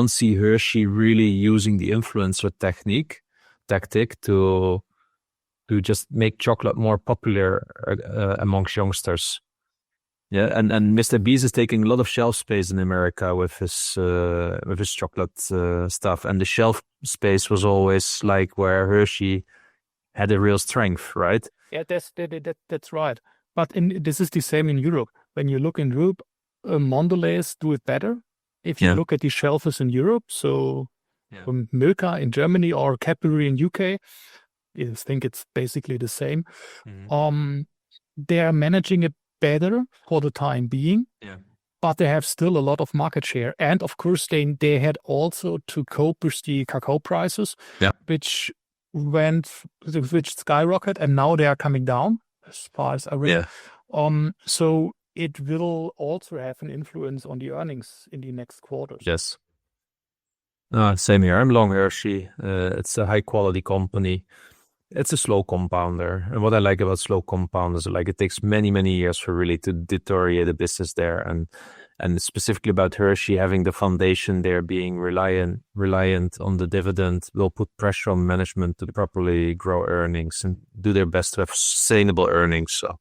see Hershey really using the influencer tactic to just make chocolate more popular amongst youngsters. Yeah, and Mr. Beast is taking a lot of shelf space in America with his chocolate stuff, and the shelf space was always like where Hershey had a real strength, right?
Yeah, that's right. But this is the same in Europe. When you look in Europe, Mondelez do it better. If you look at the shelves in Europe, so Milka in Germany or Cadbury in UK, I think it's basically the same. Mm-hmm. They are managing it better for the time being, but they have still a lot of market share. And of course, they had also to cope with the cacao prices, which skyrocketed, and now they are coming down as far as I read. So it will also have an influence on the earnings in the next quarters.
Yes. Same here. I'm long Hershey. It's a high quality company. It's a slow compounder. And what I like about slow compounders, like it takes many, many years for really to deteriorate the business there. And specifically about Hershey, having the foundation there being reliant on the dividend will put pressure on management to properly grow earnings and do their best to have sustainable earnings. So.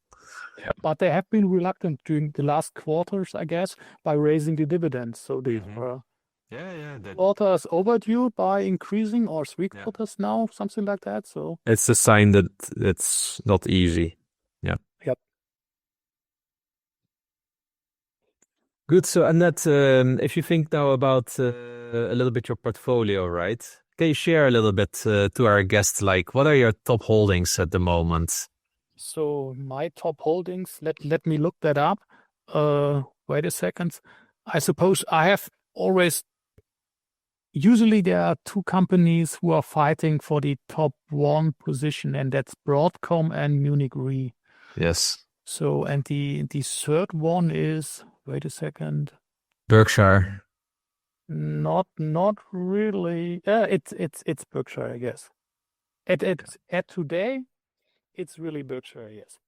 Yeah. But they have been reluctant during the last quarters, I guess, by raising the dividends. So they quarters overdue by increasing, or 3 quarters now, something like that. So
it's a sign that it's not easy. Yeah.
Yep.
Good. So Annette, if you think now about a little bit your portfolio, right? Can you share a little bit to our guests, like what are your top holdings at the moment?
So my top holdings, let me look that up. Wait a second. I suppose I have usually there are two companies who are fighting for the top one position, and that's Broadcom and Munich Re.
Yes.
So, and the third one is, wait a second.
Berkshire.
Not really. It's Berkshire, I guess. At today, it's really Berkshire, yes.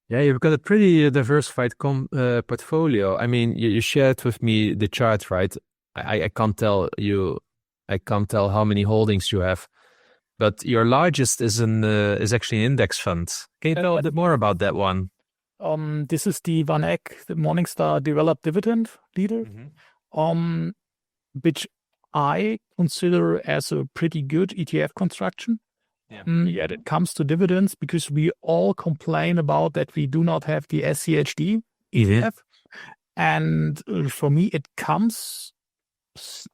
Yeah, you've got a pretty diversified portfolio. I mean, you shared with me the chart, right? I can't tell how many holdings you have, but your largest is actually an index fund. Can you tell a bit more about that one?
This is the Van Eck, the Morningstar developed dividend leader, which I consider as a pretty good ETF construction. Yeah, it comes to dividends, because we all complain about that we do not have the SCHD ETF. And for me, it comes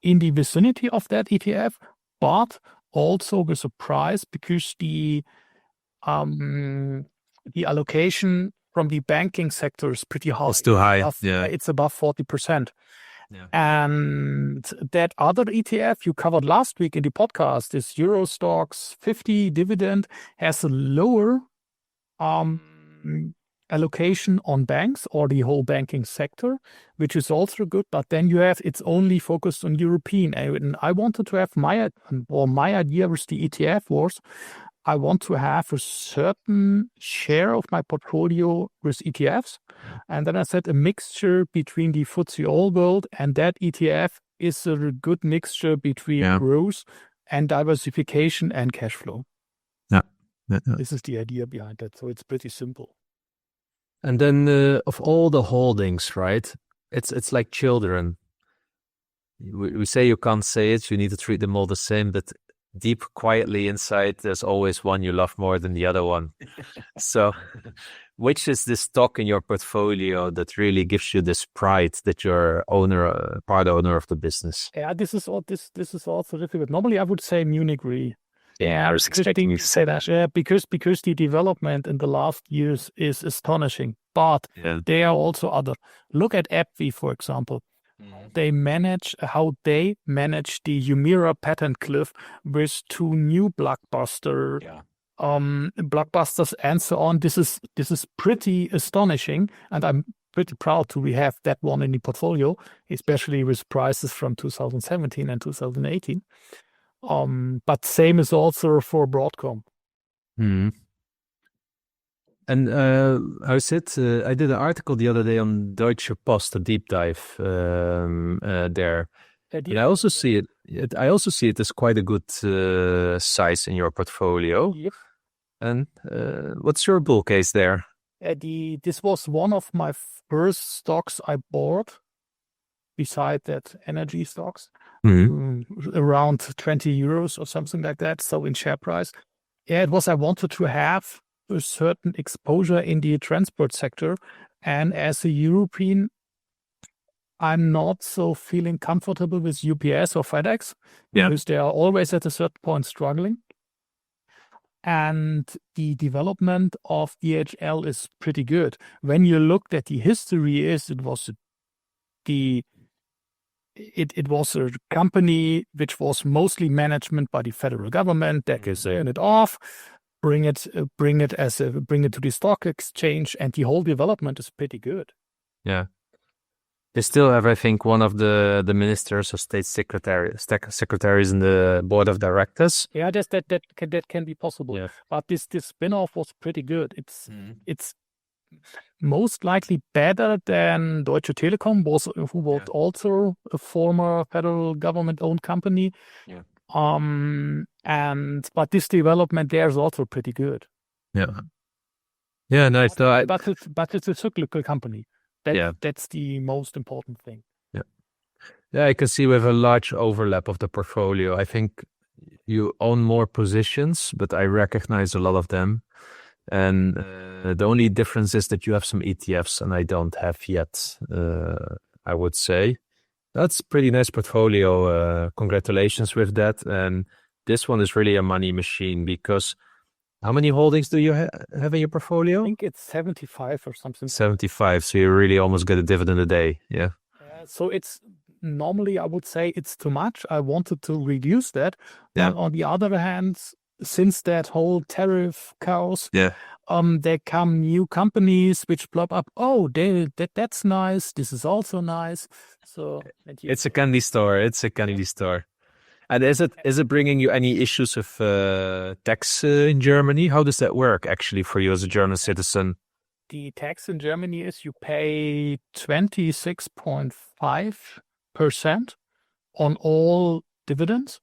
in the vicinity of that ETF, but also with a price, because the allocation from the banking sector is pretty high.
It's too high.
It's above 40%.
Yeah.
And that other ETF you covered last week in the podcast, this Euro Stocks 50 dividend, has a lower allocation on banks or the whole banking sector, which is also good. But then it's only focused on European. And I wanted to have my idea with the ETF was, I want to have a certain share of my portfolio with ETFs. And then I said a mixture between the FTSE All World, and that ETF is a good mixture between growth and diversification and cash flow.
Yeah.
This is the idea behind that. So it's pretty simple.
And then of all the holdings, right? It's like children. We say you can't say it, you need to treat them all the same, but deep, quietly inside, there's always one you love more than the other one. So which is the stock in your portfolio that really gives you this pride that you're part owner of the business?
Yeah, this is also difficult. Normally I would say Munich Re.
Yeah, I was expecting you to say that.
Yeah, because the development in the last years is astonishing. But there are also other. Look at AbbVie, for example. They manage the Humira patent cliff with two new blockbusters and so on. This is pretty astonishing, and I'm pretty proud to have that one in the portfolio, especially with prices from 2017 and 2018. But same is also for Broadcom.
And I did an article the other day on Deutsche Post, a deep dive there. And I also see it as quite a good size in your portfolio.
Yep.
And what's your bull case there?
This was one of my first stocks I bought, beside that energy stocks, around 20 euros or something like that. So in share price. Yeah, it was, I wanted to have a certain exposure in the transport sector. And as a European, I'm not so feeling comfortable with UPS or FedEx, because they are always at a certain point struggling. And the development of DHL is pretty good. When you looked at the history, it was a company which was mostly management by the federal government. They can turn it off, bring it to the stock exchange, and the whole development is pretty good.
Yeah. They still have, I think, one of the ministers or state secretaries in the board of directors.
Yeah, that can be possible.
Yeah.
But this spin-off was pretty good. It's most likely better than Deutsche Telekom, who was also a former federal government-owned company.
Yeah.
But this development there is also pretty good.
Yeah. Yeah, nice.
But it's a cyclical company. That's the most important thing.
Yeah, I can see we have a large overlap of the portfolio. I think you own more positions, but I recognize a lot of them. And the only difference is that you have some ETFs and I don't have yet, I would say. That's a pretty nice portfolio. Congratulations with that. And this one is really a money machine, because How many holdings do you have in your
I
portfolio?
think it's 75 or something.
75. So you really almost get a dividend a day. Yeah.
So it's normally, I would say it's too much. I wanted to reduce that.
Yeah.
But on the other hand, since that whole tariff chaos,
Yeah.
there come new companies which plop up. Oh, that's nice. This is also nice. So
It's a candy store. It's a candy store. And is it bringing you any issues with tax in Germany? How does that work actually for you as a German citizen?
the tax in Germany is you pay 26.5% on all dividends.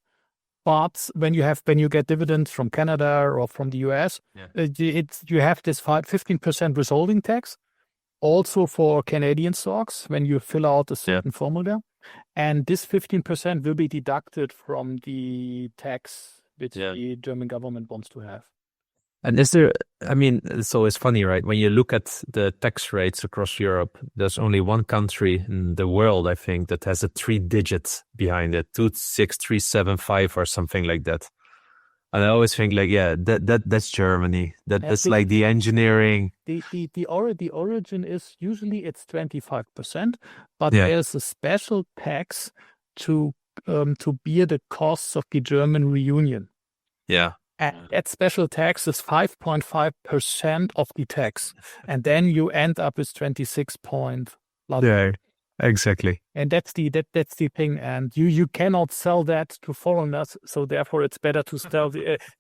But when you get dividends from Canada or from the US, you have this 15% withholding tax. Also for Canadian stocks, when you fill out a certain formula, and this 15% will be deducted from the tax which the German government wants to have.
And is there, I mean, it's always funny, right? When you look at the tax rates across Europe, there's only one country in the world, I think, that has a 3 digits behind it, 26375 or something like that. And I always think like, that's Germany. That's like the engineering.
The origin is usually it's 25%, but there's a special tax to bear the costs of the German reunion.
Yeah.
And that special tax is 5.5% of the tax. And then you end up with 26 point.
Yeah, exactly.
And that's the thing. And you cannot sell that to foreigners. So therefore it's better to sell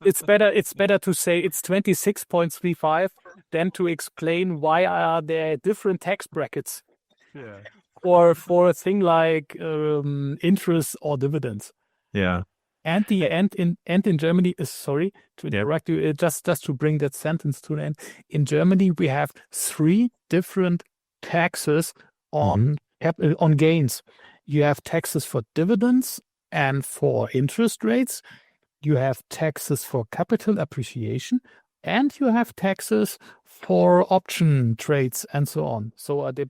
it's better to say it's 26.35 than to explain why are there different tax brackets.
Yeah.
Or for a thing like interest or dividends.
Yeah.
And in Germany is, sorry to interrupt you, just to bring that sentence to an end. In Germany, we have 3 different taxes on gains. You have taxes for dividends and for interest rates. You have taxes for capital appreciation, and you have taxes for option trades and so on. So there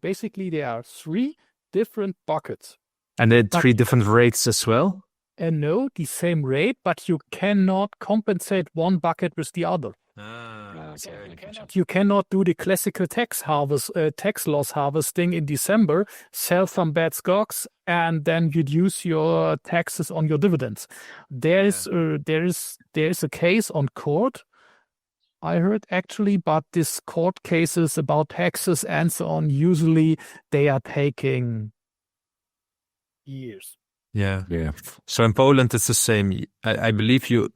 are 3 different buckets.
And then 3 different rates as well?
And no, the same rate, but you cannot compensate one bucket with the other. You cannot do the classical tax loss harvesting in December, sell some bad stocks, and then reduce your taxes on your dividends. There is a case on court, I heard actually, but this court cases about taxes and so on, usually they are taking years.
Yeah. So in Poland, it's the same. I believe you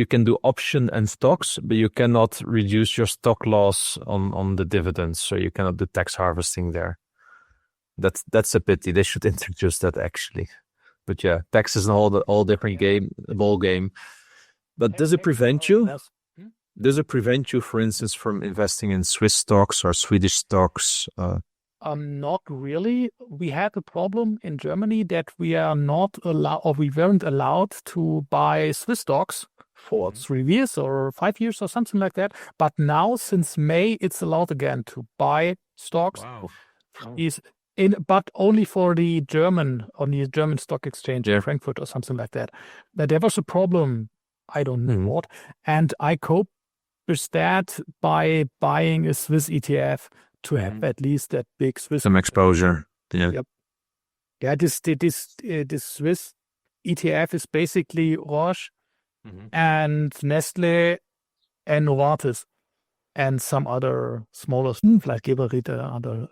can do option and stocks, but you cannot reduce your stock loss on the dividends. So you cannot do tax harvesting there. That's a pity. They should introduce that actually. But yeah, tax is all different ball game. But does it prevent you? Does it prevent you, for instance, from investing in Swiss stocks or Swedish stocks?
Not really. We had a problem in Germany that we are not allowed, or we weren't allowed to buy Swiss stocks for 3 years or 5 years or something like that. But now, since May, it's allowed again to buy stocks.
Wow.
But only for the German stock exchange in Frankfurt or something like that. But there was a problem, I don't know what, and I cope with that by buying a Swiss ETF. To have at least that big Swiss
exposure.
Yep. Yeah, this Swiss ETF is basically Roche and Nestle and Novartis and some other smaller like Geberit, other.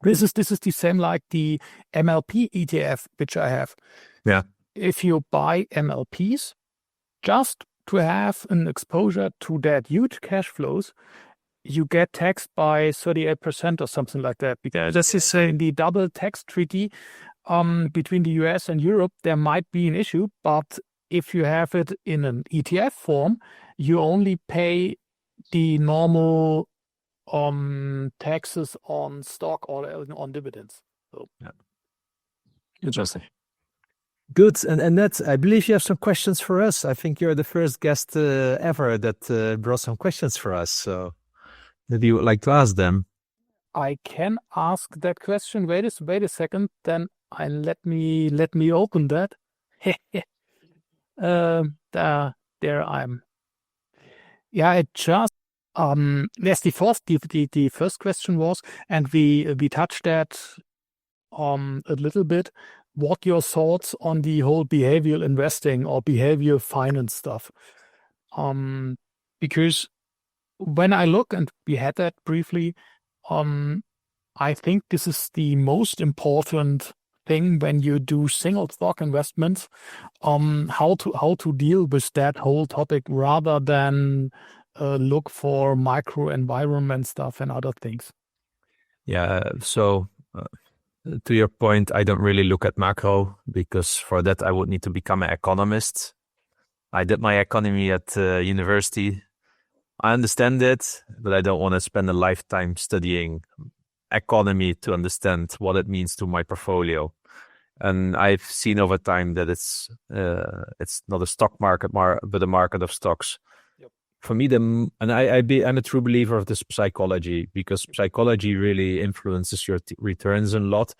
This is the same like the MLP ETF which I have.
Yeah.
If you buy MLPs, just to have an exposure to that huge cash flows, you get taxed by 38% or something like that. Because this is in the double tax treaty between the US and Europe, there might be an issue. But if you have it in an ETF form, you only pay the normal taxes on stock or on dividends. So.
Yeah. Interesting. Good. And Ned, I believe you have some questions for us. I think you're the first guest ever that brought some questions for us. So. That you would like to ask them?
I can ask that question. Wait a second. Then let me open that. there I'm. Yeah, it just yes, the first question was, and we touched that a little bit. What your thoughts on the whole behavioral investing or behavior finance stuff? Because when I look, and we had that briefly, I think this is the most important thing when you do single stock investments. How to deal with that whole topic rather than look for micro environment stuff and other things.
Yeah. So to your point, I don't really look at macro because for that I would need to become an economist. I did my economy at university. I understand it, but I don't want to spend a lifetime studying economy to understand what it means to my portfolio. And I've seen over time that it's not a stock market, but a market of stocks.
Yep.
For me, I'm a true believer of this psychology, because psychology really influences your returns a lot.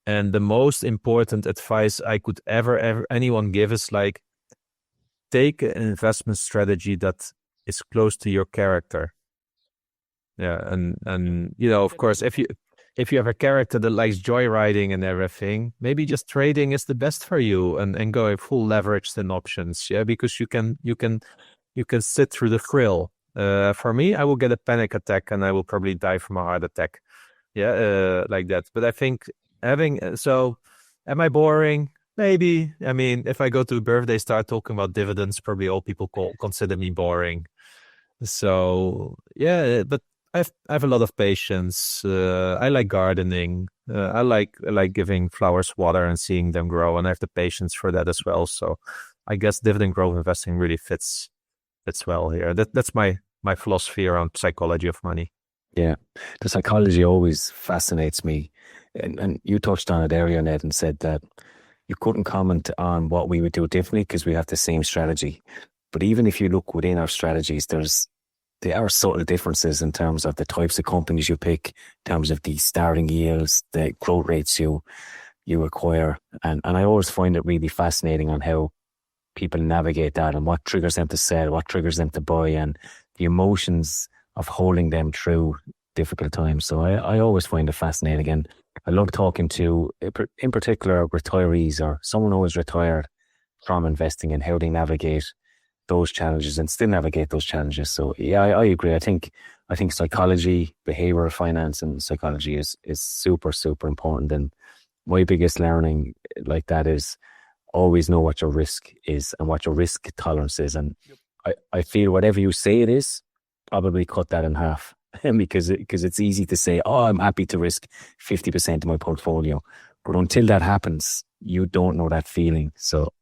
And the most important advice I could ever anyone give is like, take an investment strategy that is close to your character. Yeah, and you know, of course, if you have a character that likes joyriding and everything, maybe just trading is the best for you, and go full leveraged in options. Yeah, because you can sit through the thrill. For me, I will get a panic attack and I will probably die from a heart attack. Yeah, like that. But I think am I boring? Maybe. I mean, if I go to a birthday, start talking about dividends, probably all people consider me boring. So yeah, but I have a lot of patience. I like gardening. I like giving flowers water and seeing them grow, and I have the patience for that as well. So I guess dividend growth investing really fits well here. That's my philosophy around psychology of money.
Yeah, the psychology always fascinates me, and you touched on it earlier, Ned, and said that you couldn't comment on what we would do differently because we have the same strategy. But even if you look within our strategies, there are subtle differences in terms of the types of companies you pick, in terms of the starting yields, the growth rates you acquire. And I always find it really fascinating on how people navigate that and what triggers them to sell, what triggers them to buy, and the emotions of holding them through difficult times. So I always find it fascinating. And I love talking to, in particular, retirees or someone who is retired from investing and how they navigate those challenges and still navigate those challenges. So yeah, I agree. I think psychology, behavioral finance and psychology is super, super important. And my biggest learning like that is always know what your risk is and what your risk tolerance is. And I feel whatever you say it is, probably cut that in half. because it's easy to say, oh, I'm happy to risk 50% of my portfolio. But until that happens, you don't know that feeling. So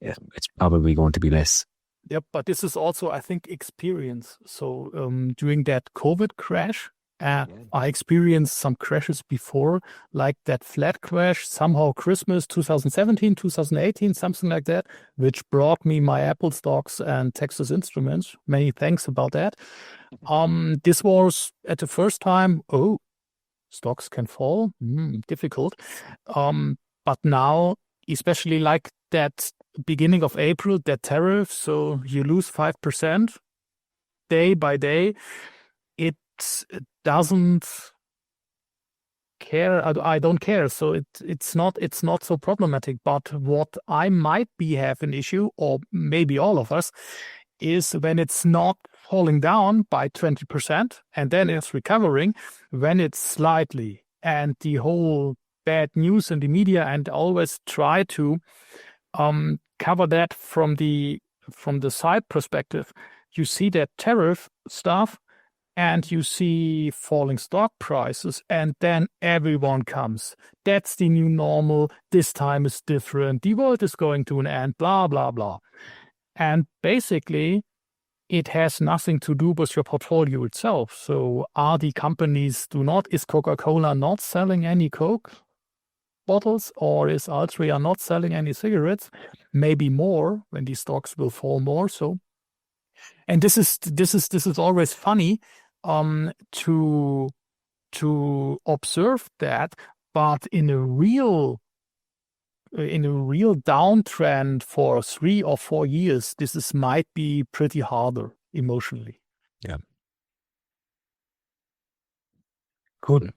yeah, it's probably going to be less.
Yep, but this is also, I think, experience. So during that COVID crash, I experienced some crashes before, like that flat crash, somehow Christmas 2017, 2018, something like that, which brought me my Apple stocks and Texas Instruments. Many thanks about that. This was at the first time, stocks can fall, difficult. But now, especially like that beginning of April, that tariff, so you lose 5% day by day. It doesn't care. I don't care. So it's not so problematic. But what I might have an issue, or maybe all of us, is when it's not falling down by 20% and then it's recovering, when it's slightly, and the whole bad news in the media, and always try to cover that from the side perspective. You see that tariff stuff and you see falling stock prices, and then everyone comes. That's the new normal. This time is different. The world is going to an end, blah, blah, blah. And basically, it has nothing to do with your portfolio itself. So are the companies is Coca-Cola not selling any Coke bottles, or is Altria not selling any cigarettes? Maybe more, when these stocks will fall more. So, and this is always funny to observe that, but in a real in a real downtrend for 3 or 4 years, might be pretty harder emotionally.
Yeah. Good.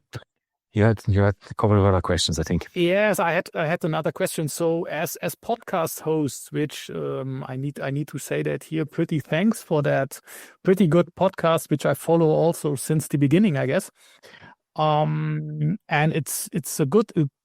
You had a couple of other questions, I think.
Yes, I had another question. So as podcast hosts, which I need to say that here, pretty thanks for that pretty good podcast, which I follow also since the beginning, I guess. And it's a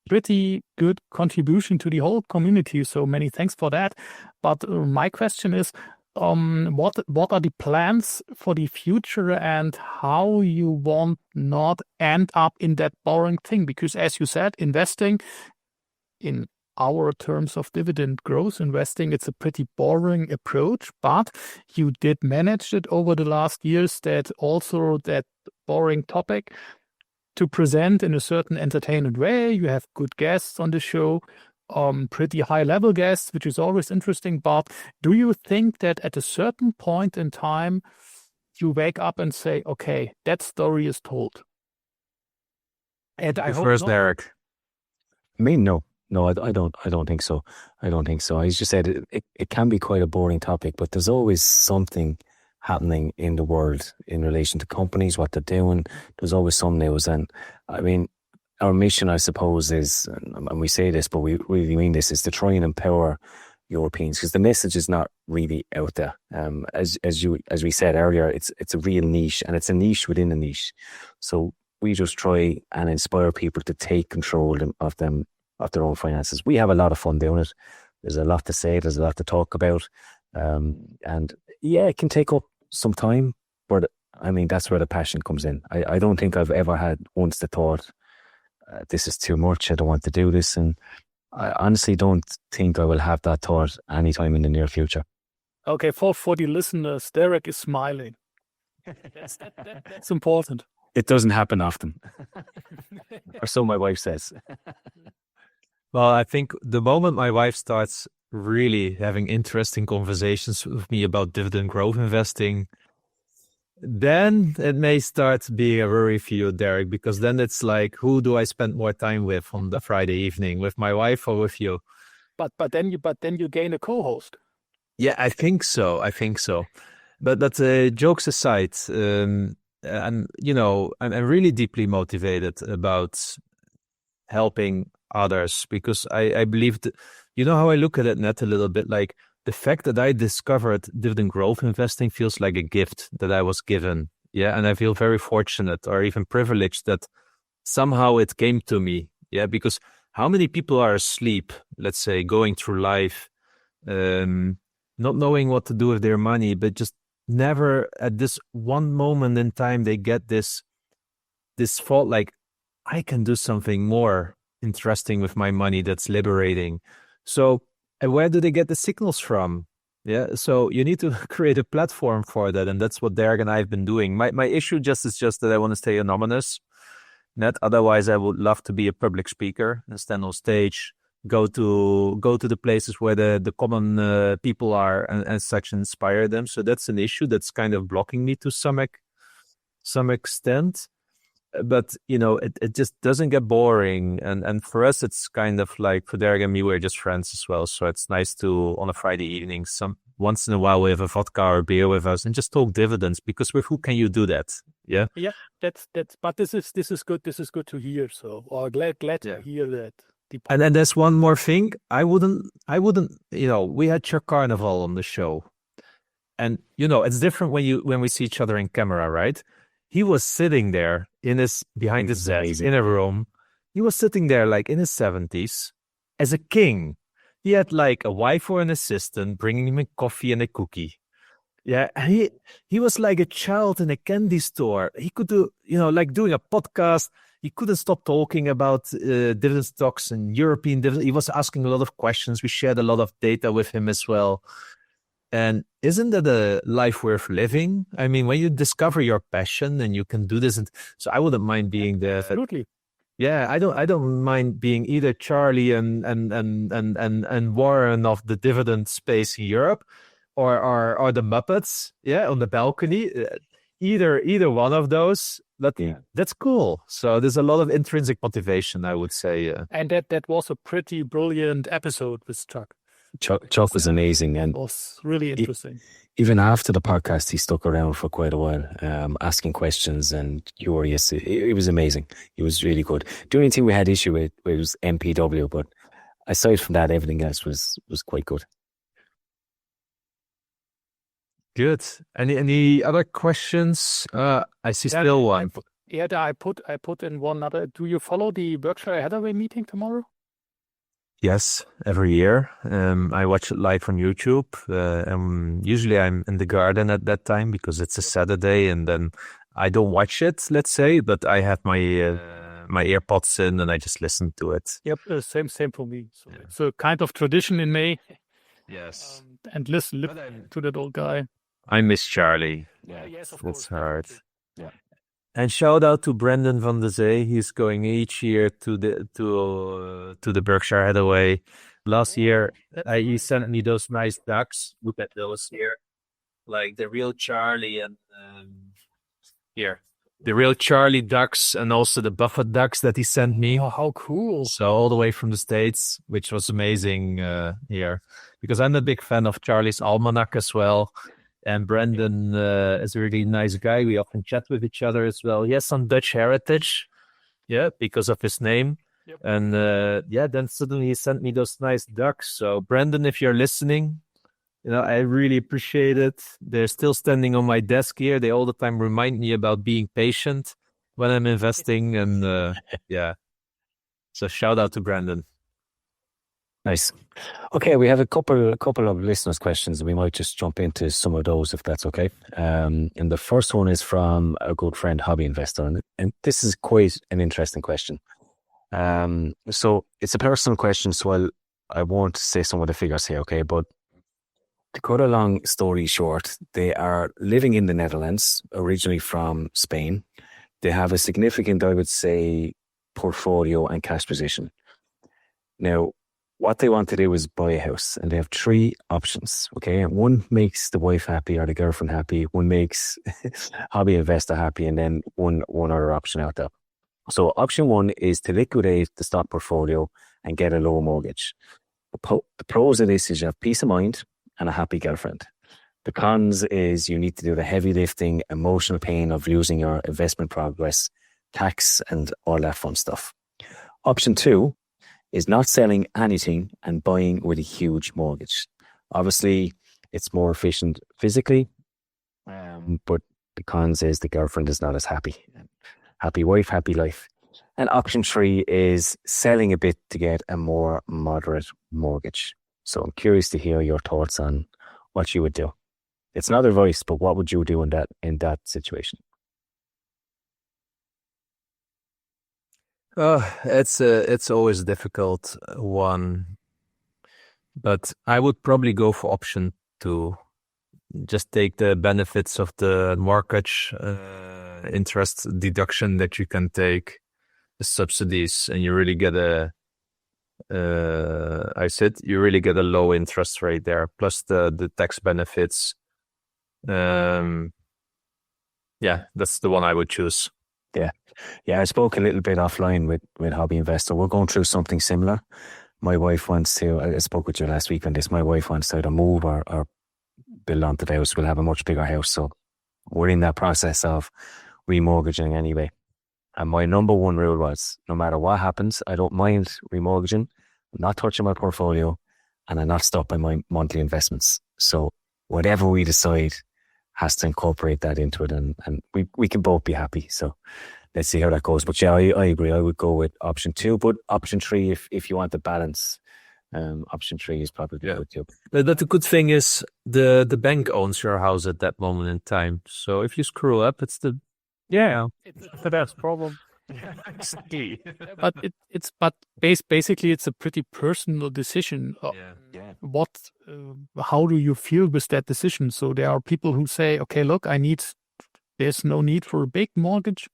pretty good contribution to the whole community. So many thanks for that. But my question is, what are the plans for the future and how you want not end up in that boring thing? Because as you said, investing in our terms of dividend growth investing, it's a pretty boring approach, but you did manage it over the last years, that boring topic to present in a certain entertainment way. You have good guests on the show, pretty high level guests, which is always interesting. But do you think that at a certain point in time, you wake up and say, okay, that story is told? And I hope
First,
not.
Derek.
I mean, no, I don't think so. I don't think so. As you said, it can be quite a boring topic, but there's always something happening in the world in relation to companies, what they're doing. There's always some news. And I mean, our mission, I suppose, is, and we say this, but we really mean this, is to try and empower Europeans, because the message is not really out there. As we said earlier, it's a real niche, and it's a niche within a niche. So we just try and inspire people to take control of their own finances. We have a lot of fun doing it. There's a lot to say. There's a lot to talk about. And yeah, it can take up some time, but I mean, that's where the passion comes in. I don't think I've ever had once the thought, this is too much, I don't want to do this. And I honestly don't think I will have that thought anytime in the near future.
Okay, for the listeners, Derek is smiling. That's important.
It doesn't happen often. Or so my wife says.
Well, I think the moment my wife starts really having interesting conversations with me about dividend growth investing, then it may start being a worry for you, Derek, because then it's like, who do I spend more time with on the Friday evening, with my wife or with you?
But then you gain a co-host.
Yeah, I think so. But jokes aside, I'm really deeply motivated about helping others, because I believe that, you know how I look at it, Ned, a little bit like the fact that I discovered dividend growth investing feels like a gift that I was given. Yeah. And I feel very fortunate or even privileged that somehow it came to me. Yeah. Because how many people are asleep, let's say, going through life, not knowing what to do with their money, but just never at this one moment in time, they get this thought like, I can do something more interesting with my money that's liberating. So where do they get the signals from? Yeah, so you need to create a platform for that, and that's what Derek and I have been doing. My issue is just that I want to stay anonymous. Net. Otherwise, I would love to be a public speaker and stand on stage, go to the places where the common people are, and such, inspire them. So that's an issue that's kind of blocking me to some extent. But it just doesn't get boring, and for us it's kind of like, for Derek and me, we're just friends as well, so it's nice to, on a Friday evening, once in a while we have a vodka or beer with us and just talk dividends, because with who can you do that? Yeah,
that's but this is good to hear. So glad to hear that.
And then there's one more thing. I wouldn't we had Chuck Carnival on the show, and it's different when we see each other in camera, right? He was sitting there behind his desk in a room. He was sitting there like in his 70s as a king. He had like a wife or an assistant bringing him a coffee and a cookie. Yeah, he was like a child in a candy store. He could do, like doing a podcast. He couldn't stop talking about dividend stocks and European dividends. He was asking a lot of questions. We shared a lot of data with him as well. And isn't that a life worth living? I mean, when you discover your passion and you can do this, and so I wouldn't mind being
absolutely.
Yeah, I don't mind being either Charlie and Warren of the dividend space in Europe, or the Muppets, on the balcony. Either one of those, That's cool. So there's a lot of intrinsic motivation, I would say.
And that was a pretty brilliant episode with Chuck.
Chuck was amazing, and
It was really interesting.
Even after the podcast, he stuck around for quite a while, asking questions and curious. It was amazing. He was really good. The only thing we had issue with was MPW, but aside from that, everything else was quite good.
Good. Any other questions? I see still one.
I put in one other. Do you follow the Berkshire Hathaway meeting tomorrow?
Yes, every year. I watch it live on YouTube. Usually I'm in the garden at that time because it's a Saturday, and then I don't watch it, let's say, but I have my my AirPods in and I just listen to it.
Yep, same for me. So it's a kind of tradition in May.
Yes.
And listen to that old guy.
I miss Charlie.
Yeah, yes, of
That's
course.
hard.
Yeah.
And shout out to Brendan van der Zee. He's going each year to the Berkshire Hathaway. Last year, he sent me those nice ducks. Look at those here, like the real Charlie and the real Charlie ducks, and also the Buffett ducks that he sent me.
Oh, how cool!
So all the way from the States, which was amazing here, because I'm a big fan of Charlie's almanac as well. And Brendan is a really nice guy. We often chat with each other as well. He has some Dutch heritage, because of his name. Yep. And then suddenly he sent me those nice ducks. So Brendan, if you're listening, I really appreciate it. They're still standing on my desk here. They all the time remind me about being patient when I'm investing. And so shout out to Brendan.
Nice. Okay, we have a couple of listeners' questions. We might just jump into some of those if that's okay. And the first one is from a good friend, Hobby Investor, and this is quite an interesting question. So it's a personal question, so I won't say some of the figures here, okay? But to cut a long story short, they are living in the Netherlands, originally from Spain. They have a significant, I would say, portfolio and cash position. Now, what they want to do is buy a house, and they have three options, okay? One makes the wife happy or the girlfriend happy, one makes Hobby Investor happy, and then one other option out there. So option one is to liquidate the stock portfolio and get a low mortgage. The pros of this is you have peace of mind and a happy girlfriend. The cons is you need to do the heavy lifting, emotional pain of losing your investment progress, tax, and all that fun stuff. Option two is not selling anything and buying with a huge mortgage. Obviously, it's more efficient physically, but the cons is the girlfriend is not as happy. Happy wife, happy life. And option three is selling a bit to get a more moderate mortgage. So I'm curious to hear your thoughts on what you would do. It's not advice, but what would you do in that situation?
It's always a difficult one, but I would probably go for option two. Just take the benefits of the mortgage interest deduction that you can take, the subsidies, and you really get you really get a low interest rate there, plus the tax benefits. That's the one I would choose.
Yeah, I spoke a little bit offline with Hobby Investor. We're going through something similar. My wife wants to, I spoke with you last week on this, my wife wants to either move or build onto the house. We'll have a much bigger house. So we're in that process of remortgaging anyway. And my number one rule was, no matter what happens, I don't mind remortgaging. I'm not touching my portfolio, and I'm not stopping my monthly investments. So whatever we decide has to incorporate that into it, and we can both be happy. So let's see how that goes. But yeah, I agree. I would go with option two, but option three, if you want the balance, option three is probably good too.
But the good thing is the bank owns your house at that moment in time. So if you screw up, it's the best problem. Exactly.
But basically it's a pretty personal decision. How do you feel with that decision? So there are people who say, okay, look, there's no need for a big mortgage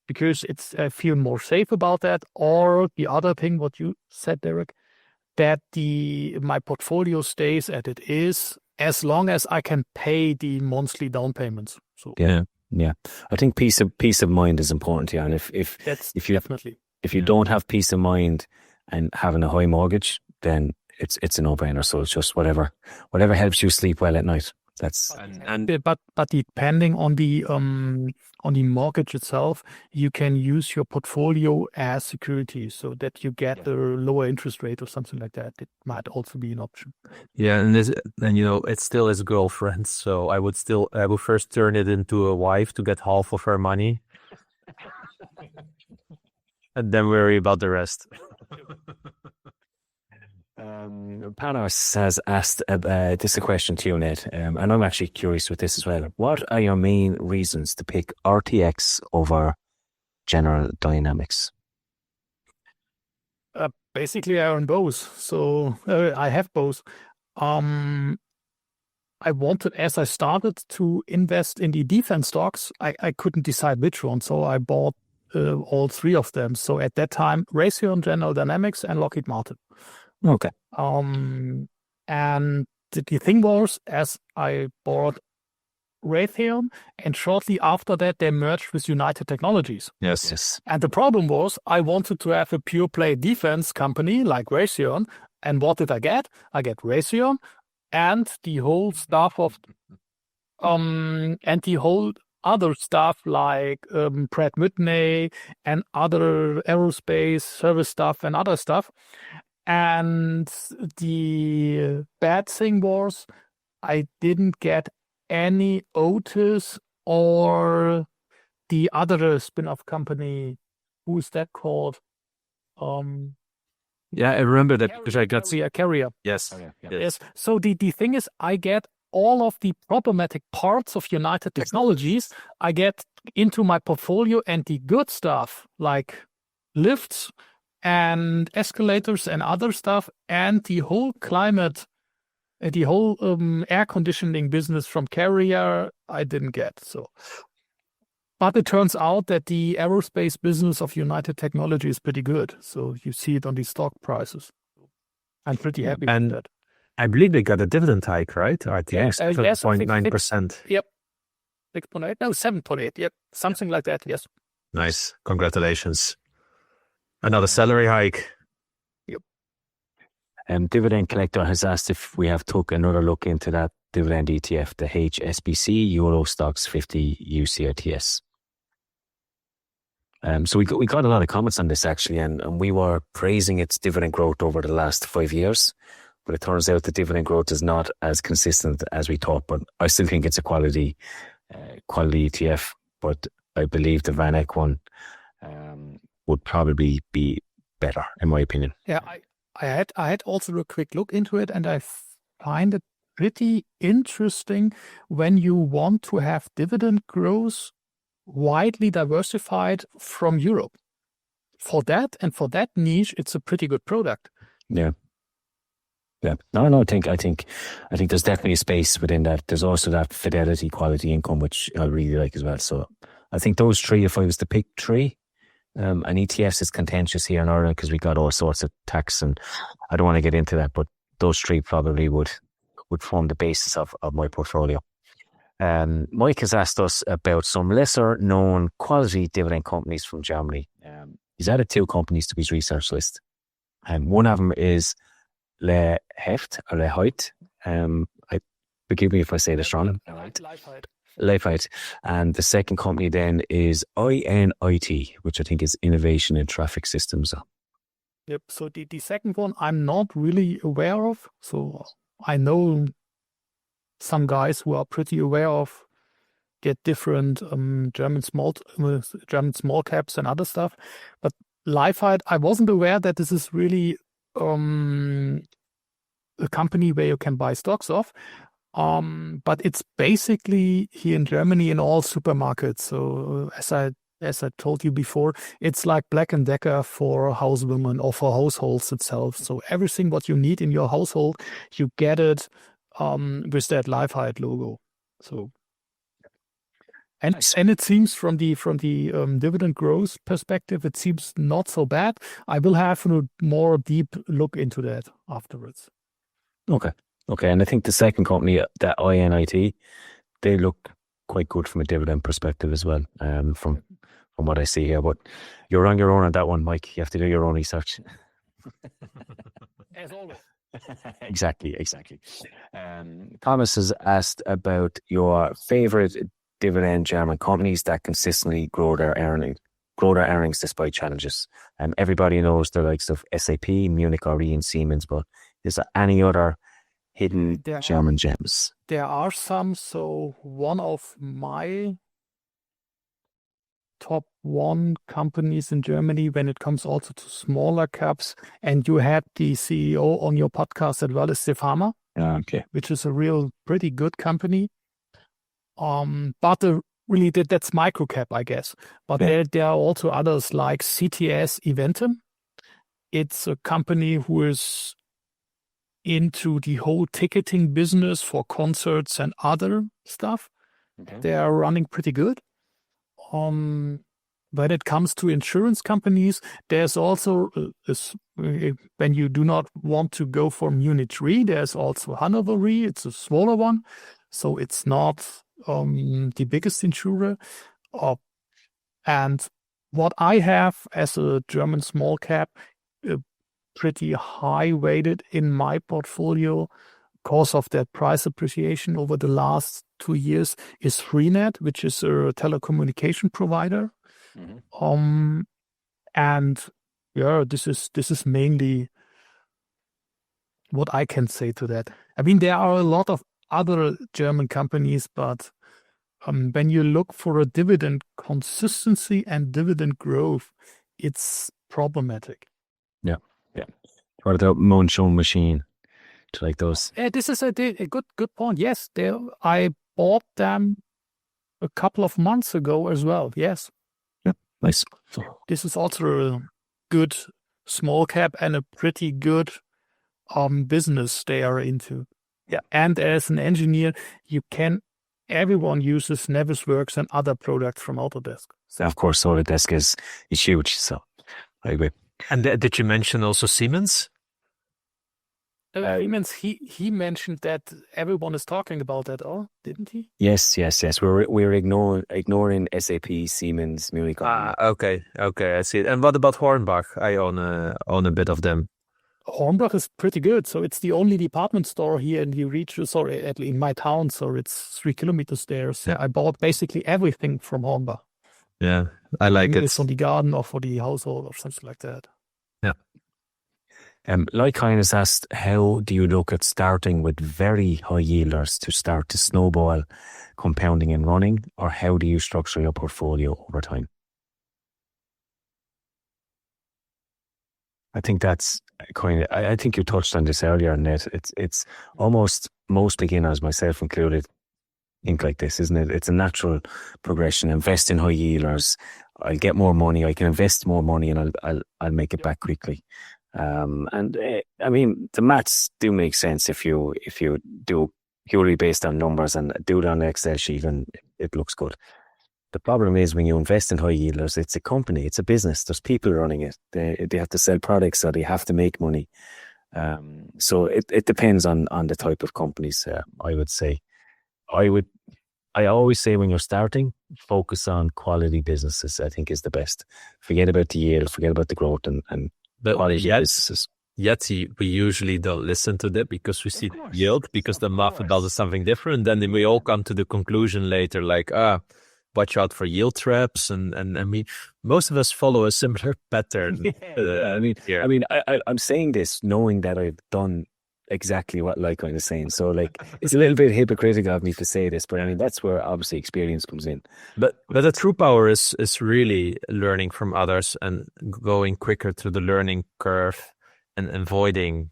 because I feel more safe about that. Or the other thing, what you said, Derek, that my portfolio stays as it is as long as I can pay the monthly down payments. So
Yeah, I think peace of mind is important here, and
That's
if you
definitely.
if you don't have peace of mind and having a high mortgage, then it's a no-brainer. So it's just whatever helps you sleep well at night. That's
But depending on the mortgage itself, you can use your portfolio as security so that you get a lower interest rate or something like that. It might also be an option.
Yeah, and it still is girlfriend, so I would first turn it into a wife to get half of her money, and then worry about the rest.
Panos has asked, this is a question to you, Ned, and I'm actually curious with this as well. What are your main reasons to pick RTX over General Dynamics?
Basically, I own both, so I have both. I wanted, as I started to invest in the defense stocks, I couldn't decide which one, so I bought all three of them. So at that time, Raytheon, General Dynamics, and Lockheed Martin.
Okay.
And the thing was, as I bought Raytheon, and shortly after that, they merged with United Technologies.
Yes.
And the problem was, I wanted to have a pure play defense company like Raytheon. And what did I get? I get Raytheon and the whole stuff of, and the whole other stuff like Pratt Whitney and other aerospace service stuff and other stuff. And the bad thing was, I didn't get any Otis or the other spin-off company. Who is that called?
Yeah, I remember that because I got
Carrier.
Yes.
Yes. So the thing is, I get all of the problematic parts of United Technologies. I get into my portfolio, and the good stuff like lifts and escalators and other stuff, and the whole climate, the whole air conditioning business from Carrier, I didn't get. So, but it turns out that the aerospace business of United Technology is pretty good. So you see it on the stock prices. I'm pretty happy with that.
I believe they got a dividend hike, right? RTX,
yes,
7.9%.
Yep. 6.8, no, 7.8. Yep. Something like that. Yes.
Nice. Congratulations. Another salary hike.
Yep.
Dividend Collector has asked if we have took another look into that dividend ETF, the HSBC Euro Stocks 50 UCITS. So we got a lot of comments on this actually, and we were praising its dividend growth over the last 5 years, but it turns out the dividend growth is not as consistent as we thought. But I still think it's a quality ETF. But I believe the Van Eck one would probably be better, in my opinion.
Yeah, I had also a quick look into it, and I find it pretty interesting when you want to have dividend growth widely diversified from Europe. For that niche, it's a pretty good product.
Yeah. No, I think there's definitely a space within that. There's also that Fidelity quality income, which I really like as well. So I think those three, if I was to pick three, and ETFs is contentious here in Ireland because we got all sorts of tax, and I don't want to get into that, but those three probably would form the basis of my portfolio. Mike has asked us about some lesser known quality dividend companies from Germany. He's added two companies to his research list. One of them is Le Heft or Le Heit. Forgive me if I say this wrong. Leifheit. And the second company then is INIT, which I think is Innovation in Traffic Systems.
Yep. So the second one I'm not really aware of. So I know some guys who are pretty aware of, get different German small caps and other stuff. But Leifheit, I wasn't aware that this is really a company where you can buy stocks of. But it's basically here in Germany in all supermarkets. So as I told you before, it's like Black & Decker for housewomen or for households itself. So everything what you need in your household, you get it with that Leifheit logo. So and it seems from the dividend growth perspective, it seems not so bad. I will have a more deep look into that afterwards.
Okay. And I think the second company, that INIT, they look quite good from a dividend perspective as well. From what I see here, but you're on your own on that one, Mike. You have to do your own research.
As always.
Exactly. Thomas has asked about your favorite dividend German companies that consistently grow their earnings despite challenges. Everybody knows the likes of SAP, Munich Re and Siemens, but is there any other hidden German gems?
There are some. So one of my top 1 companies in Germany when it comes also to smaller caps, and you had the CEO on your podcast as well, is Pharma,
Okay.
which is a real pretty good company. But really that's microcap, I guess. But there are also others like CTS Eventim. It's a company who is into the whole ticketing business for concerts and other stuff.
Okay.
They are running pretty good. When it comes to insurance companies, there's also, when you do not want to go for Munich Re, there's also Hannover Re. It's a smaller one, so it's not the biggest insurer. And what I have as a German small cap, pretty high weighted in my portfolio because of that price appreciation over the last 2 years, is Freenet, which is a telecommunication provider.
Mm-hmm.
And yeah, this is mainly what I can say to that. I mean, there are a lot of other German companies, but when you look for a dividend consistency and dividend growth, it's problematic.
Yeah. What about Moonshine Machine? To like those?
This is a good point. Yes, I bought them a couple of months ago as well. Yes.
Yeah, nice.
This is also a good small cap and a pretty good business they are into.
Yeah.
And as an engineer, everyone uses Navisworks and other products from Autodesk.
So of course, Autodesk is huge. So I agree.
And did you mention also Siemens?
Siemens, he mentioned that everyone is talking about that, didn't he?
Yes. We're ignoring SAP, Siemens, Munich.
Okay, I see it. And what about Hornbach? I own a bit of them.
Hornbach is pretty good. So it's the only department store here in the region, in my town. So it's 3 kilometers there. So I bought basically everything from Hornbach.
Yeah, I like it.
It's on the garden or for the household or something like that.
Yeah.
Like Heinz asked, how do you look at starting with very high yielders to start to snowball compounding and running, or how do you structure your portfolio over time? I think that's I think you touched on this earlier, Ned. It's almost most beginners, myself included, think like this, isn't it? It's a natural progression. Invest in high yielders. I'll get more money. I can invest more money, and I'll make it back quickly. I mean, the maths do make sense if you do purely based on numbers and do it on an Excel sheet, and it looks good. The problem is when you invest in high yielders, it's a company, it's a business. There's people running it. They have to sell products, so they have to make money. So it depends on the type of companies. I would say, I always say when you're starting, focus on quality businesses. I think is the best. Forget about the yield, forget about the growth, and quality businesses.
Yet we usually don't listen to that because we see the yield, because the math does something different. Then we all come to the conclusion later, like, watch out for yield traps. And I mean, most of us follow a similar pattern.
I'm saying this knowing that I've done exactly what Lycon is saying. So like, it's a little bit hypocritical of me to say this, but I mean, that's where obviously experience comes in.
But the true power is really learning from others and going quicker through the learning curve and avoiding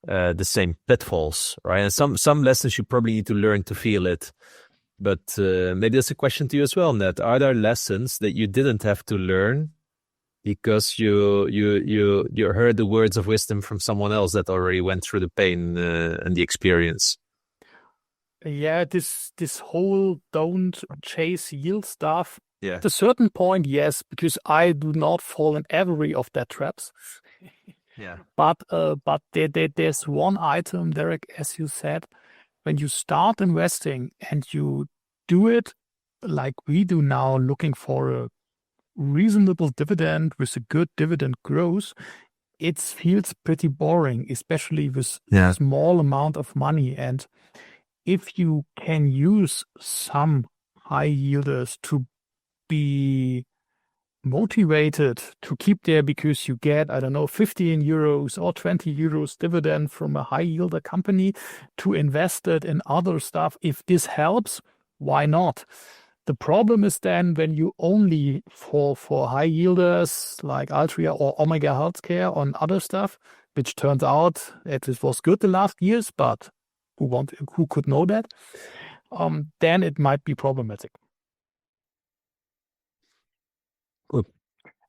the same pitfalls, right? And some lessons you probably need to learn to feel it. But maybe that's a question to you as well, Ned. Are there lessons that you didn't have to learn because you heard the words of wisdom from someone else that already went through the pain and the experience?
Yeah, this whole don't chase yield stuff.
Yeah.
At a certain point, yes, because I do not fall in every of that traps.
Yeah.
But there's one item, Derek, as you said, when you start investing and you do it like we do now, looking for a reasonable dividend with a good dividend growth, it feels pretty boring, especially with small amount of money. And if you can use some high yielders to be motivated to keep there because you get, I don't know, 15 euros or 20 euros dividend from a high yielder company to invest it in other stuff, if this helps, why not? The problem is then when you only for high yielders like Altria or Omega Healthcare on other stuff, which turns out that it was good the last years, but who could know that? Then it might be problematic.
Good.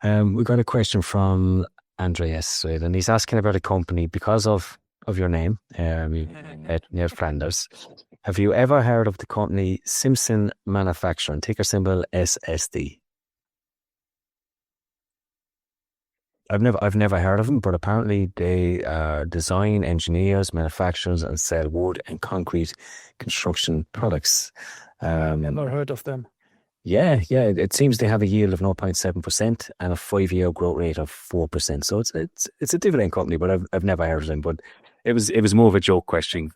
We got a question from Andreas, right? And he's asking about a company because of your name, Ned Flanders. Have you ever heard of the company Simpson Manufacturing, ticker symbol SSD? I've never heard of them, but apparently they design, engineers, manufacturers, and sell wood and concrete construction products.
Never heard of them.
Yeah. It seems they have a yield of 0.7% and a 5-year growth rate of 4%. So it's a dividend company, but I've never heard of them. But it was more of a joke question.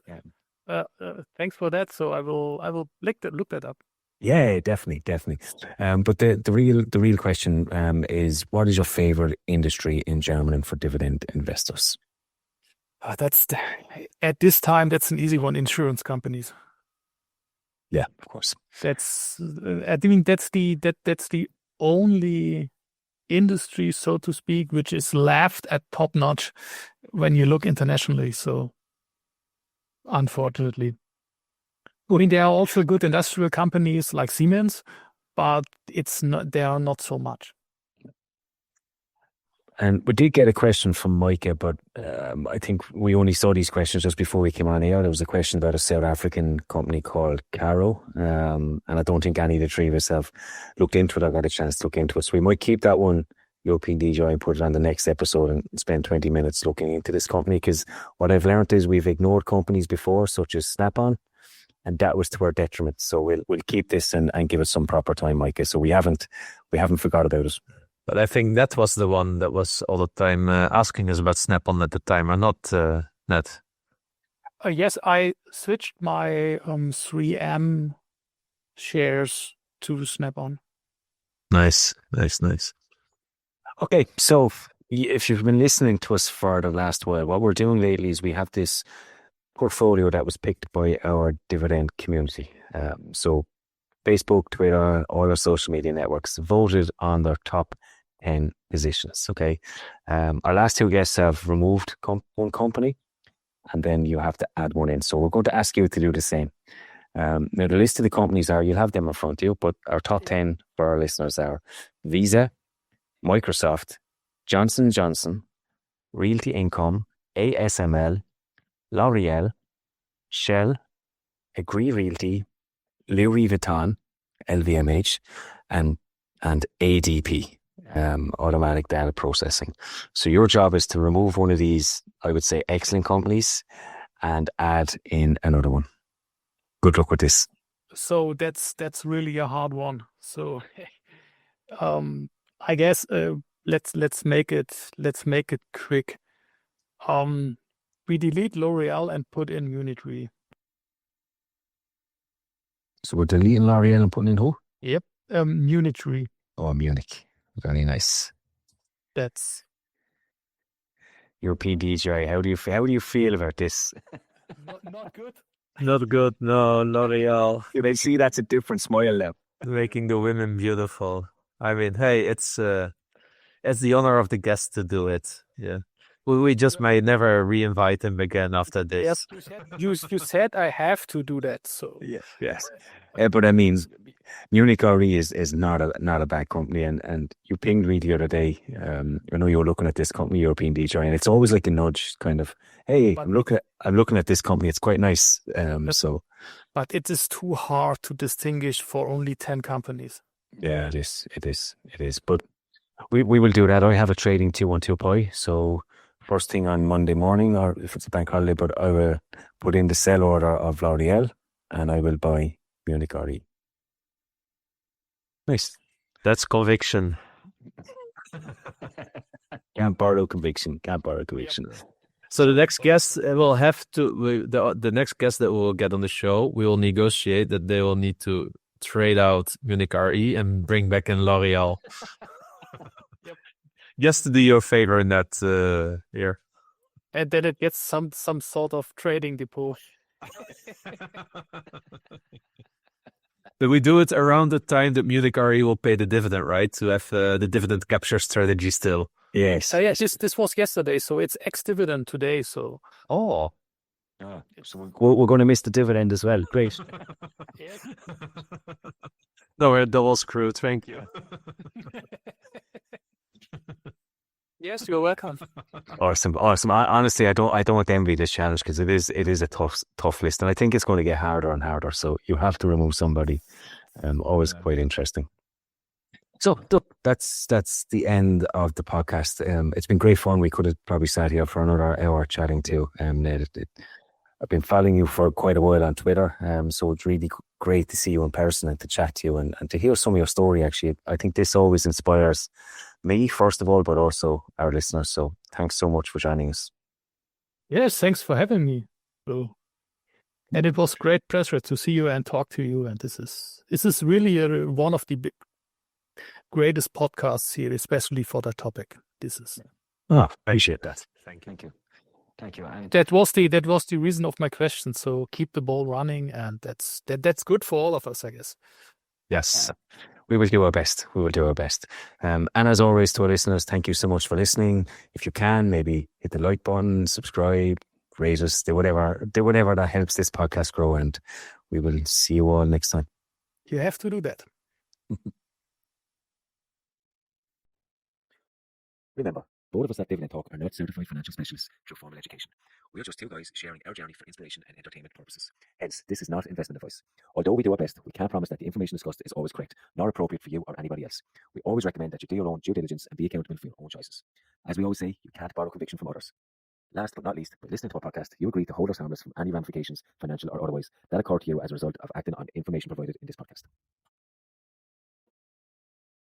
Thanks for that. So I will look that up.
Yeah, definitely. But the real question is, what is your favorite industry in Germany for dividend investors?
At this time, that's an easy one. Insurance companies.
Yeah, of course.
That's the only industry, so to speak, which is left at top notch when you look internationally. So, unfortunately, I mean, there are also good industrial companies like Siemens, but they are not so much.
And we did get a question from Micah, but I think we only saw these questions just before we came on air. There was a question about a South African company called Caro, and I don't think any of the three of us have looked into it or got a chance to look into it. So we might keep that one, European DJI, and put it on the next episode and spend 20 minutes looking into this company, because what I've learned is we've ignored companies before, such as Snap-on, and that was to our detriment. So we'll keep this and give it some proper time, Micah. So we haven't forgot about it.
But I think that was the one that was all the time asking us about Snap-on at the time, or not, Ned?
Yes, I switched my 3M shares to Snap-on.
Nice.
Okay, so if you've been listening to us for the last while, what we're doing lately is we have this portfolio that was picked by our dividend community. So Facebook, Twitter, all our social media networks voted on their top 10 positions. Okay. Our last two guests have removed one company, and then you have to add one in. So we're going to ask you to do the same. Now, the list of the companies you'll have them in front of you, but our top 10 for our listeners are Visa, Microsoft, Johnson & Johnson, Realty Income, ASML, L'Oreal, Shell, Agree Realty, Louis Vuitton, LVMH, and ADP, Automatic Data Processing. So your job is to remove one of these, I would say, excellent companies and add in another one. Good luck with this.
So that's really a hard one. So I guess let's make it quick. We delete L'Oreal and put in Munich Re.
So we're deleting L'Oreal and putting in who?
Yep, Munich Re.
Oh, Munich. Very nice.
That's
European DJI. How do you feel about this?
not good.
Not good. No, L'Oreal.
They see that's a different smile now.
Making the women beautiful. I mean, hey, it's the honor of the guest to do it. Yeah. We just may never re-invite him again after this.
Yes, you said I have to do that. So
yes. But I mean, Munich Re is not a bad company, and you pinged me the other day. I know you were looking at this company, European DJI, and it's always like a nudge, kind of. Hey, I'm looking at this company. It's quite nice.
But it is too hard to distinguish for only 10 companies.
Yeah, it is. But we will do that. I have a trading 212 Pi, so first thing on Monday morning, or if it's a bank holiday, but I will put in the sell order of L'Oreal and I will buy Munich Re. Nice.
That's conviction.
Can't borrow conviction. Can't borrow conviction.
So the next guest will have to the next guest that we'll get on the show. We will negotiate that they will need to trade out Munich Re and bring back in L'Oreal. Just to do your favor in that here.
And then it gets some sort of trading depot.
But we do it around the time that Munich Re will pay the dividend, right? To have the dividend capture strategy still.
Yes.
So yeah, this was yesterday, so it's ex-dividend today. So
Oh.
So we're going to miss the dividend as well. Great.
No, we're double screwed. Thank you.
yes, you're welcome.
Awesome. Honestly, I don't envy this challenge because it is a tough list, and I think it's going to get harder and harder. So you have to remove somebody. Always quite interesting. So that's the end of the podcast. It's been great fun. We could have probably sat here for another hour chatting too. Ned, I've been following you for quite a while on Twitter. So it's really great to see you in person and to chat to you and to hear some of your story. Actually, I think this always inspires me first of all, but also our listeners. So thanks so much for joining us.
Yes, thanks for having me. So, and it was a great pleasure to see you and talk to you. And this is really one of the greatest podcasts here, especially for that topic. This is.
Oh, appreciate that. Thank you. And
That was the reason of my question. So keep the ball running, and that's good for all of us, I guess.
Yes.
we will do our best. And as always, to our listeners, thank you so much for listening. If you can, maybe hit the like button, subscribe, rate us, do whatever that helps this podcast grow. And we will see you all next time.
You have to do that.
Remember, both of us at Dividend Talk are not certified financial specialists through formal education. We are just two guys sharing our journey for inspiration and entertainment purposes. Hence, this is not investment advice. Although we do our best, we can't promise that the information discussed is always correct, nor appropriate for you or anybody else. We always recommend that you do your own due diligence and be accountable for your own choices. As we always say, you can't borrow conviction from others. Last but not least, by listening to our podcast, you agree to hold us harmless from any ramifications, financial or otherwise, that occur to you as a result of acting on information provided in this podcast.